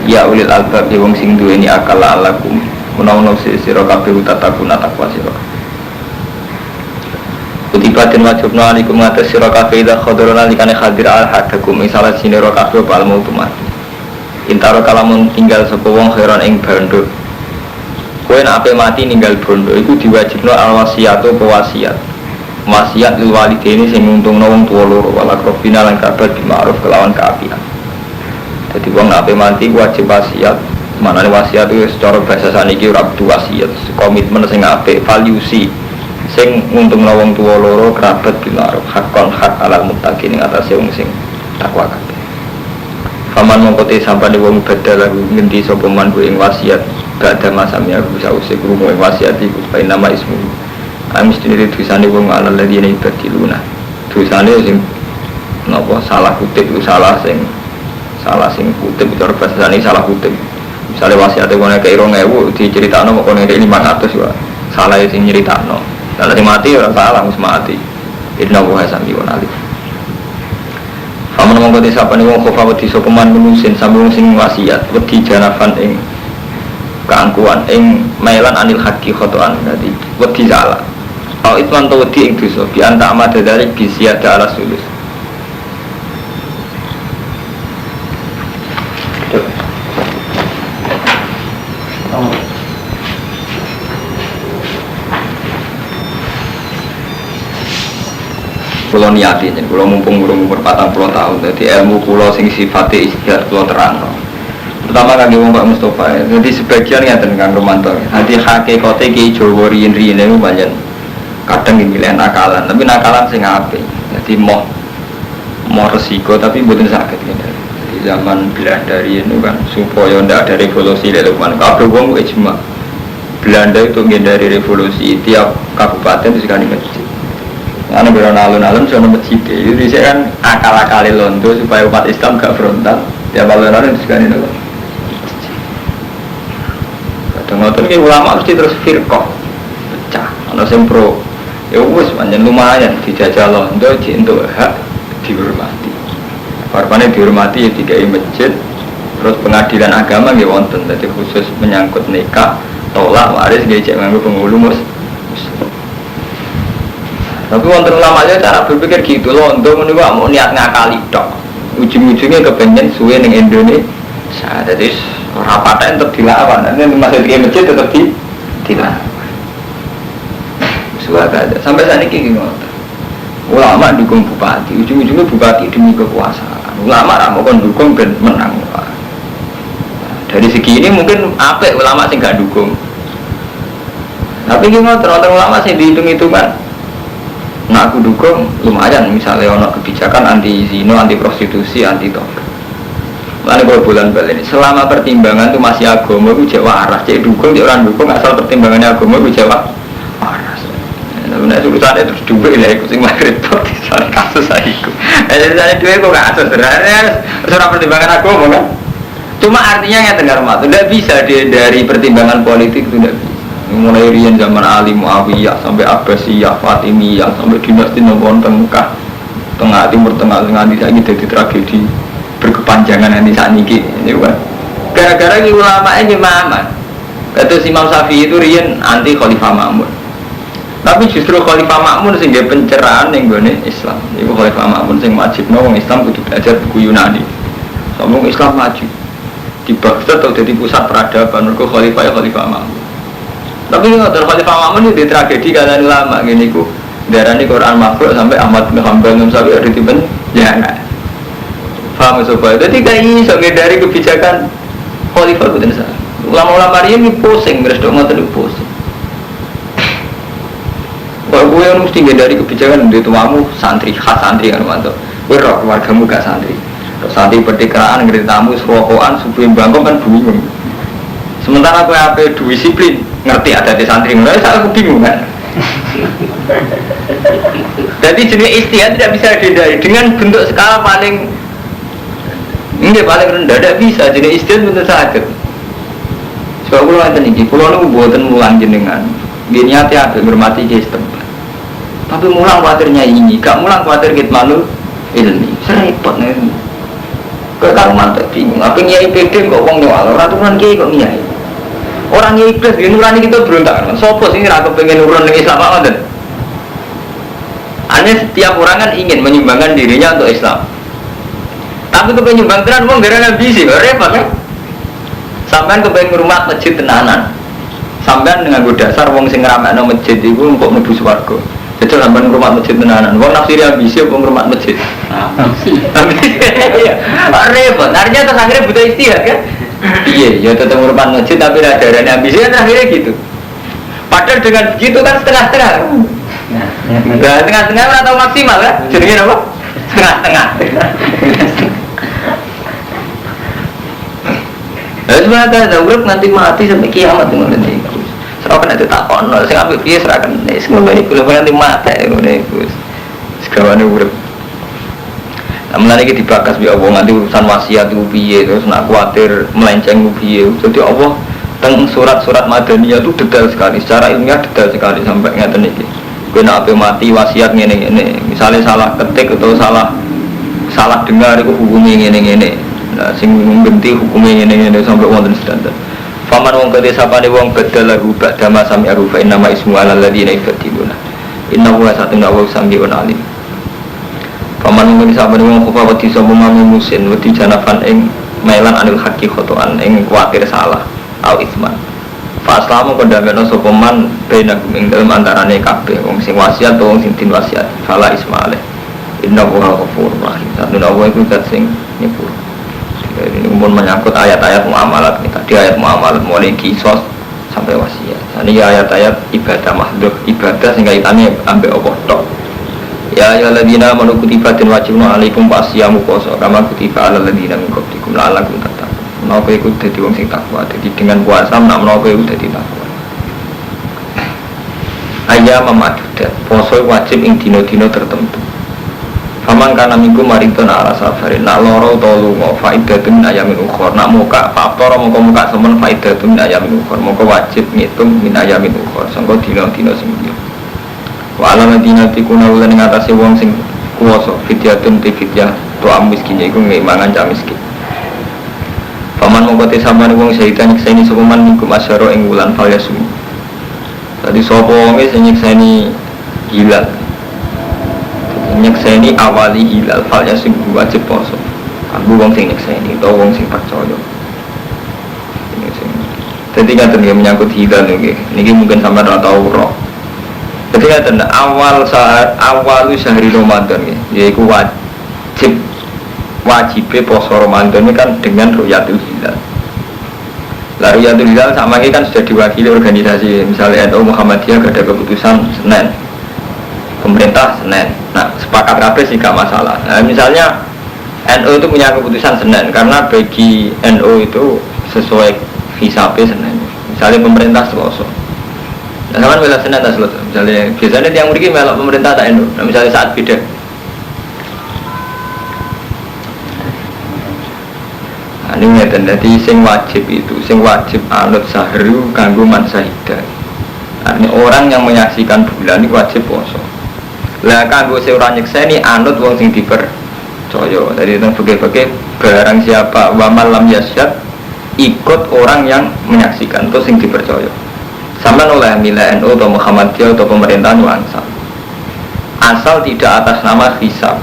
ya ulil albab wong sing duweni akal alakum menawa sira kabeh utatakun takwa sira kutibatin wajibna alaikum atas sira kabeh idza khadarana likane hadir al hadakum misalnya sinira kabeh bal mautumah intaro kalamun tinggal sapa wong khairan ing bondo kowe nek ape mati ninggal bondo iku diwajibno al wasiat apa wasiat lil walidaini sing nguntungno wong tuwa loro wala krobina lan kabar di ma'ruf kelawan kaapian dadi wong nek ape mati wajib wasiat manane wasiat itu secara bahasa saniki ora kudu wasiat komitmen sing apik valuesi sing nguntungno wong tuwa loro kerabat bil ma'ruf hakon hak alal muttaqin ing atase wong sing takwa kabeh paman mongkote sampane wong badal lagu ngendi sapa man ku ing wasiat gada masamnya bisa usik krungu ing wasiat iku bae nama ismu amis dene tulisane wong alal ladine ibadiluna tulisane sing napa salah kutip itu salah sing kutip cara bahasane salah kutip misale wasiate wong nek 2000 diceritakno kok nek 500 wae salah sing nyeritakno kalau mati ora salah wis mati inna wa hasami wa alif Amun mongko disapane wong khofa wedi sapa man menusin sambung sing wasiat wedi janafan ing keangkuhan ing mailan anil haqi khotoan dadi wedi salah. Au itman to wedi ing dosa bi anta amada dari bisiyada ala sulus. Kulo niati jeneng kulo mumpung umur 40 tahun dadi ilmu kulo sing sifate istihad kulo terangno Pertama kaki wong Pak Mustafa. Jadi sebagian ngeten Kang Romanto. Nanti hakikate Ki Jawa riyin-riyin niku pancen kadang milih nakalan, tapi nakalan sing apik. Jadi mau resiko tapi mboten saged ngene. Jadi zaman Belanda riyin itu kan supaya ndak ada revolusi lelukman. Kabeh wong ijma. Belanda itu menghindari revolusi, tiap kabupaten disekani masjid. Karena beron alun-alun sono masjid. Jadi saya kan akal-akali londo supaya umat Islam gak frontal. Tiap alun-alun disekani londo. Kadang-kadang ini ulama mesti terus firqah pecah. Ana sing pro. Ya wis pancen lumayan dijajal londo untuk hak dihormati. Korbannya dihormati ya dikai masjid. Terus pengadilan agama nggih wonten, dadi khusus menyangkut nikah tolak waris gak cek nganggo penghulu muslim. Tapi wonten ulamanya cara berpikir gitu loh, untuk menurut mau niat ngakali tok. Ujung-ujungnya kepengen suwe ning Indonesia. Jadi rapatnya tetap dilawan. Nanti masuk di masjid tetap dilawan. Suara ada. Sampai saat ini gini ulama dukung bupati. Ujung-ujungnya bupati demi kekuasaan. Ulama ramu kan dukung dan menang. Dari segi ini mungkin apik ulama sing gak dukung. Tapi gimana terus ulama sing dihitung-hitungan. Nah aku dukung lumayan misalnya ono kebijakan anti zina, anti prostitusi, anti tobat. Lalu kalau bulan balik selama pertimbangan itu masih agama itu jawab waras. Cek dukung, cek orang dukung asal pertimbangannya agama itu jawab waras. Nah urusannya terus dua lah ikut sing repot soal kasus saya ikut. Jadi saya dua kok kasus sebenarnya soal pertimbangan agama kan. Cuma artinya yang dengar mata, tidak bisa dari pertimbangan politik itu tidak bisa. Mulai rian zaman Ali Muawiyah sampai Abbasiyah, Fatimiyah sampai dinasti Nobon Tengah, Tengah Timur Tengah nanti saya jadi tragedi berkepanjangan nanti saat ini kan. Gara-gara ini ulama ini Muhammad. Kata Imam Syafi'i itu rian anti Khalifah Ma'mun. Tapi justru Khalifah Ma'mun sehingga pencerahan yang gone Islam. Itu Khalifah Ma'mun sing wajib orang Islam kudu belajar buku Yunani. Sombong Islam maju. Di Baghdad atau jadi pusat peradaban mereka khalifah Ma'mun. Tapi kalau Khalifah Ma'mun itu tragedi karena ulama gini ku darani Quran makhluk sampai Ahmad bin Hanbal sampai ada tipen jangan. Paham sobat? Jadi kayak ini soalnya dari kebijakan khalifah itu tidak. Ulama-ulama ini pusing, beres dong ngotot pusing. Kalau gue yang mesti dari kebijakan itu tuamu santri khas santri kan mantu. Gue rok keluargamu gak santri. Santri pertikeraan, ngerti tamu, serokokan, subuhin bangkong kan bingung. Sementara aku apa disiplin, ngerti ada di santri, mulai saya bingung kan. Jadi jenis istihad tidak bisa dihindari dengan bentuk skala paling rendah, tidak bisa jenis istihad bentuk sakit. Sebab aku nanti nih, pulau itu buatan mulang jenengan, gini hati-hati bermati ke setempat. Tapi mulang khawatirnya ini, gak mulang khawatir kita malu ini, serempet nih. Kalau mantap bingung, apa nyai PD kok wong nyawal, ratusan kiai kok nyai. Orang nyai plus dia nurani kita berontak. Sopo sih ragu pengen nurun dengan Islam apa dan? Hanya setiap orang kan ingin menyumbangkan dirinya untuk Islam. Tapi kepengen nyumbang tenan wong gara ambisi, repot kan? Sampean kepengen rumah masjid tenanan. Sampean dengan dasar wong sing ngeramakno masjid iku kok mlebu swarga. Jadi sampean rumah masjid tenanan. Wong nafsiri ambisi apa rumah masjid? Repot, artinya terus akhirnya butuh istihad kan? Iya, ya tetap merupakan masjid tapi darahnya ambisi kan akhirnya gitu. Padahal dengan begitu kan setengah-setengah. Nah, tengah-tengah atau maksimal kan? Jadinya apa? Setengah-setengah. Lalu sebenarnya ada urut nanti mati sampai kiamat dengan ini. Serahkan itu tak kono, saya ambil biaya serahkan. Semua ini kalau nanti mati, sekarang urut. Namun lagi dibakas bi Allah nanti urusan wasiat itu piye terus nak khawatir melenceng piye. Jadi Allah teng surat-surat Madaniyah itu detail sekali, secara ilmiah detail sekali sampai ngeten iki. Kowe nek mati wasiat ngene-ngene, misalnya salah ketik atau salah dengar itu hukumnya ngene-ngene. Nah sing ngenti hukumnya ngene-ngene sampai wonten standar. Faman wong kete sapane wong badalahu ba'da ma sami arufa inna ismu alal ladina yaftiluna. Innahu satuna wa sami'un alim. Paman mungkin sahabat wong kufa wedi sapa mami musin wedi janafan ing mailan anil haqi khotoan ing kuwatir salah au isman. Fa aslamu kondameno sapa man benagum ing dalem antarane kabeh wong sing wasiat utawa wong sing din wasiat fala ismaale. Innahu ghafurur rahim. Satuna wa iku zat sing nyepur. Ini pun menyangkut ayat-ayat muamalat kita. Di ayat muamalat mulai kisos sampai wasiat. Ini ayat-ayat ibadah makhluk, ibadah sehingga kaitannya ambil Allah tok. Ya ayyuhalladzina amanu kutiba wajibna alaikum fasiyamu poso kama kutiba alal ladzina min qablikum la'allakum tattaqun. Menapa iku dadi wong sing takwa. Jadi dengan puasa menapa iku dadi takwa. Ayat memadudat poso wajib ing dina-dina tertentu. Faman kana minggu maridun ala safarin nak loro utawa lunga faidatun min ayamin ukhra nak muka faktor muka semen faidatun min ayamin ukhra muka wajib ngitung min ayamin ukhra sangka dina-dina sing liya wa ala madina tikuna ulan ing atase wong sing kuwasa fidyatun te fidyah to miskin iku ngemangan cah miskin. Faman mongko te sampeyan wong sehitan nyekseni sapa man minggu masyara ing wulan falyasum. Tadi sapa wong sing nyekseni hilal nyekseni awali hilal falnya sing wajib poso aku wong sing nyekseni atau wong sing percaya jadi ngaten nggih menyangkut hilal niki mungkin sampean ora tau roh jadi ngaten awal syahri Ramadan nggih yaiku wajibe poso Ramadan ini kan dengan ru'yatul hilal. Lah ru'yatul hilal sama ini kan sudah diwakili organisasi misalnya NU Muhammadiyah ada keputusan Senin pemerintah Senin. Nah, sepakat kabeh sih gak masalah. Nah, misalnya NU itu punya keputusan Senin karena bagi NU itu sesuai visape Senin. Misalnya pemerintah Selasa. Nah, kan bela Senin tak Selasa. Misalnya biasanya yang mriki melok pemerintah tak NU. Nah, misalnya saat beda. Nah, ini ngeten dadi sing wajib itu, sing wajib anut sahru kanggo man syahidah. Artinya orang yang menyaksikan bulan itu wajib poso. Lah kanggo sing ora nyekseni anut wong sing dipercaya. Dari itu bagi-bagi barang siapa wa man lam yasyad ikut orang yang menyaksikan itu sing dipercaya. Sampeyan oleh milih NU atau Muhammadiyah atau pemerintahan wangsa. Asal tidak atas nama hisab.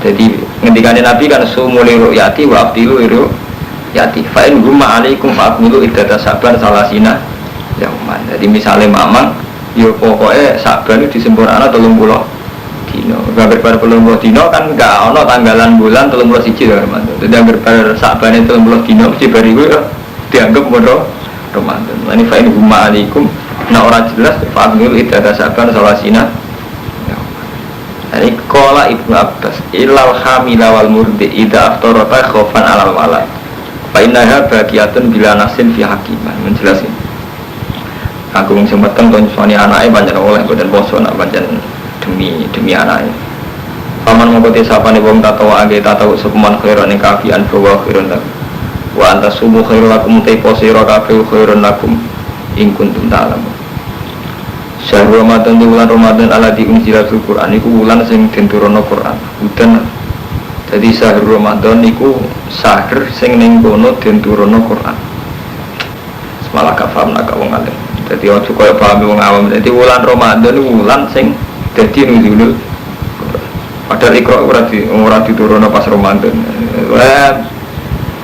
Jadi ngendikane Nabi kan sumuli ru'yati wa abdilu ru'yati fa in gumma alaikum fa akmilu iddata saban salasina yauman. Jadi misalnya mamang yo pokoknya Saban itu disempurnakan 30 dino. Gambar bar 30 dino kan enggak ono tanggalan bulan 31 Ramadan. Jadi gambar bar Saban itu 30 dino mesti bari kuwi dianggap bodoh Ramadan. Ini fa in huma alaikum nah ora jelas fa'mil iddata Saban salasina. Ini qala Ibnu Abbas ilal hamila wal murdi idza aftarata khaufan alal walad. Fa innaha baqiyatun bila nasin fi hakiman. Menjelasin aku sing meteng kon soni anake pancen oleh boten poso nak pancen demi anake. Paman mongko te sapane wong tatawa age tatawa sepeman khairan ing kafian bawa khairan lakum. Wa anta sumu khairan lakum te posira kafe khairan lakum ing kuntum ta'lamun. Syahrul Ramadan di bulan Ramadan alladzi unzila fil Qur'an iku wulan sing den turunna Qur'an. Udan. Jadi syahrul Ramadan iku syahr sing ning kono den turunna Qur'an. Malah gak paham nak wong alim. Jadi ojo kaya paham wong awam. Jadi wulan Ramadan wulan sing dadi nuzulul padahal Iqra ora diturunno pas Ramadan.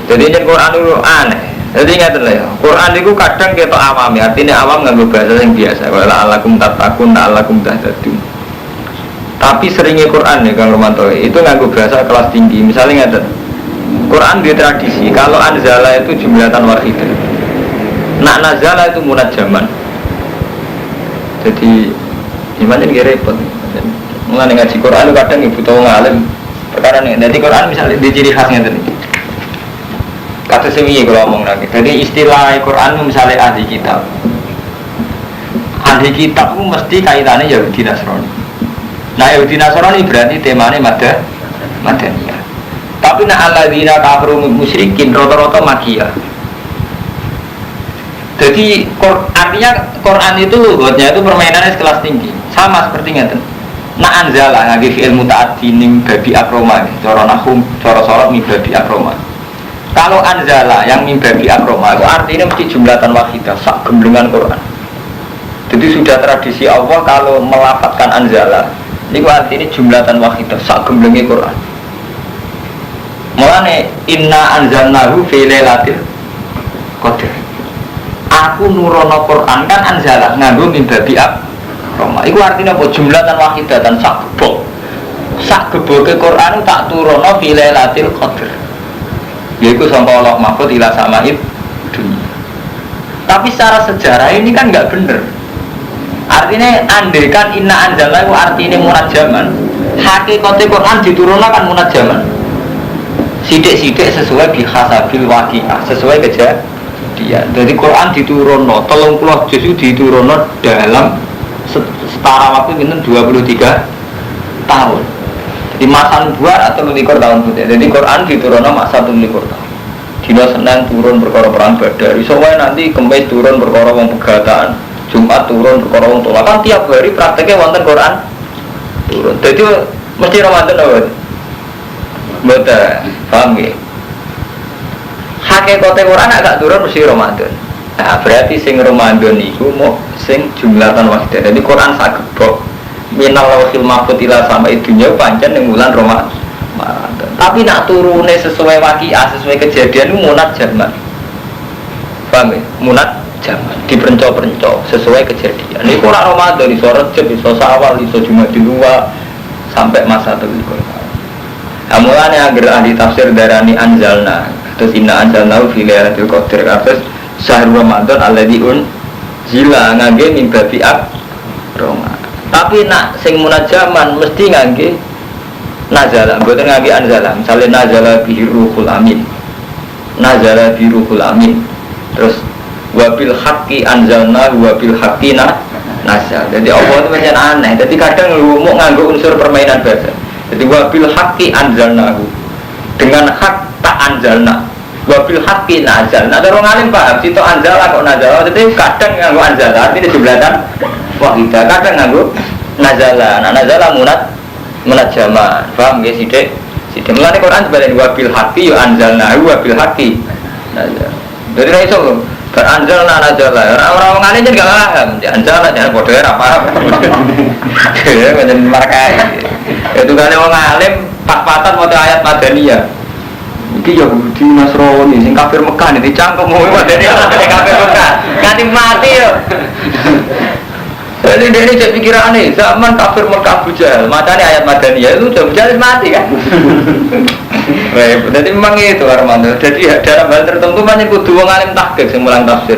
Jadi yen Quran itu aneh. Jadi ngaten lho ya. Quran itu kadang ketok awam, artinya awam nganggo bahasa yang biasa. Wala alakum tattaqun, alakum tahtadun. Tapi seringnya Quran ya Kang Romanto itu nganggo bahasa kelas tinggi. Misalnya ngaten. Quran dia tradisi kalau anzala itu jumlatan wahidah. Nak nazala itu munajjaman. Jadi gimana ini repot. Mulane ngaji Quran kadang ibu tahu ngalim perkara ini. Jadi Quran misalnya di ciri khasnya tadi. Kata semi kalau ngomong lagi. Jadi istilah Quran misalnya ahli kitab. Ahli kitab itu mesti kaitannya Yahudi Nasrani. Nah Yahudi Nasrani berarti temanya Madaniyah. Tapi nak alladzina kafaru musyrikin rata-rata Makkiyah. Jadi artinya Quran itu buatnya itu permainannya sekelas tinggi. Sama seperti ngeten. Nak anzala ngagi fi'il muta'addi ning babi akroma. Cara nahum, cara sorot ning babi akroma. Kalau anzala yang min babi akroma itu artinya mesti jumlatan wahidah sak gemblengan Quran. Jadi sudah tradisi Allah kalau melafadzkan anzala itu artinya jumlatan wahidah sak gemblengi Quran. Mulane inna anzalnahu fi lailatul qadar. Aku nurono Quran kan anzala nganggo min babi akroma. Iku artinya apa jumlatan wahidah dan sak gebok. Sak geboke Quran tak turono fi lailatul qadar. Yaitu sampai Allah mahfud ila sama'id dunia. Tapi secara sejarah ini kan nggak bener. Artinya andaikan inna anzalna itu artinya munajaman, hakikatnya Quran diturunkan kan munajaman. Sidik-sidik sesuai bihasabil waqi'ah, sesuai kejadian. Jadi Quran diturunkan 30 juz diturunkan dalam setara waktu minten 23 tahun. Jadi masa nubuat atau 24 tahun putih. Jadi Quran diturunkan masa 24 tahun. Dina Senin turun perkara perang Badar. Soalnya nanti Kamis turun perkara wong pegatan. Jumat turun perkara wong tolak. Kan tiap hari prakteknya wonten Quran turun. Jadi mesti Ramadan apa? Betul, paham ya? Hakikate Quran agak turun mesti Ramadan. Nah, berarti sing Ramadan itu mau sing jumlatan wahidah. Jadi Quran saged bok minal lauhil mahfuz ila sama'id dunya pancen ning bulan Ramadan. Tapi nak turune sesuai waqiah, sesuai kejadian itu munat jaman. Paham ya? Munat jaman diperenco-perenco sesuai kejadian. Ini Quran Ramadan iso Rejab, iso Syawal, iso Jumadil Ula sampai masa terlikur. Mulane agar ahli tafsir darani anzalna, terus inna anzalna fi lailatul qadar, terus syahr Ramadan alladzi unzila ngangge min babi Roma. Tapi nak sing munajaman mesti ngangge nazala, mboten ngangge anzala. Misale nazala bihi ruhul amin. Nazala bihi ruhul amin. Terus wabil haqqi anzalna wabil haqqi nazal. Jadi Allah itu macam aneh. Jadi kadang lu mau nganggo unsur permainan bahasa. Jadi wabil haqqi anzalnahu, dengan hak tak anzalna, wabil haqqi nazal. Nah orang alim paham situ anzala kok nazala. Jadi kadang nganggo anzala artinya jumlatan wahidah, kadang nganggo nazala. Nah nazala munat jaman. Paham nggih sithik? Sithik mulane Quran sebenarnya wabil haqqi ya anzalnahu wabil haqqi nazal. Jadi ra iso lho. Anzalna nazala. Orang alim jeneng gak paham. Anzala jangan bodoh ra paham. Ya macam markai. Itu kan orang alim pas-pasan mau ayat Madaniyah. Iki Yahudi Nasrani sing kafir Mekah nih dicangkem mau Madaniyah sing kafir Mekah. Ganti mati yo. Jadi dia ini cek pikirannya zaman kafir Mekah Abu Jahal, macamnya ayat Madaniyah itu Abu Jahal mati kan. Jadi memang itu Armando. Jadi dalam hal tertentu banyak kudu wong alim tahqiq sing mulang tafsir.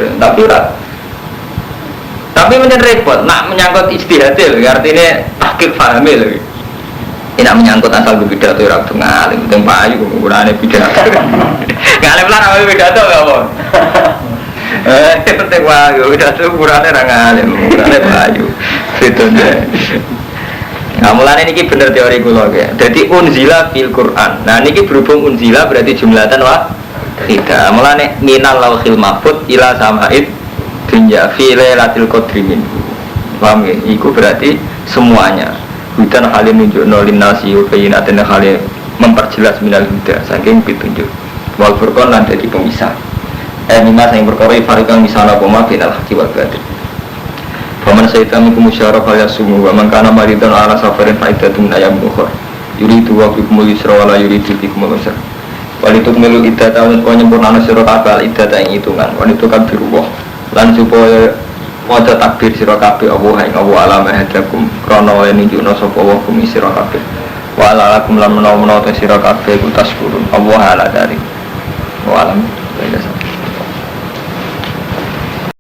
Tapi menjadi repot, nak menyangkut ijtihad artinya tahqiq pahami lagi. Ini menyangkut asal pidato ora kudu ngalim, penting payu ukurane pidato. Ngalim lah namanya pidato enggak apa. Penting payu, pidato ukurane ora ngalim, ukurane payu. Fitone. Nah, mulane niki bener teori kula nggih. Dadi unzila fil Quran. Nah niki berhubung unzila berarti jumlatan wahidah. Mulane minal lauhil mahfuz ila sama'id dunya fi lailatul qadri min. Paham nggih? Iku berarti semuanya. Hudan halim nunjukno linnasi wa bayyinatin halim memperjelas minal huda saking petunjuk wal furqan lan dadi pemisah mimma sing perkara fariqan misala koma binal haqqi wal batil faman saytami kumusyara fa yasumu wa man kana maridan ala safarin fa iddatun ayam ukhra yuridu wa bikumul yusra wa la yuridu bikumul usra walituk milu iddata wa nyempurnana sira kabeh iddata ing hitungan walituk kabirullah lan supaya wajah takbir sira kabeh Allah ing Allah alam hadakum krana nunjukna sapa wa kum sira kabeh wa alakum lan menawa-menawa sira kabeh ku taskurun Allah ala dari wa alam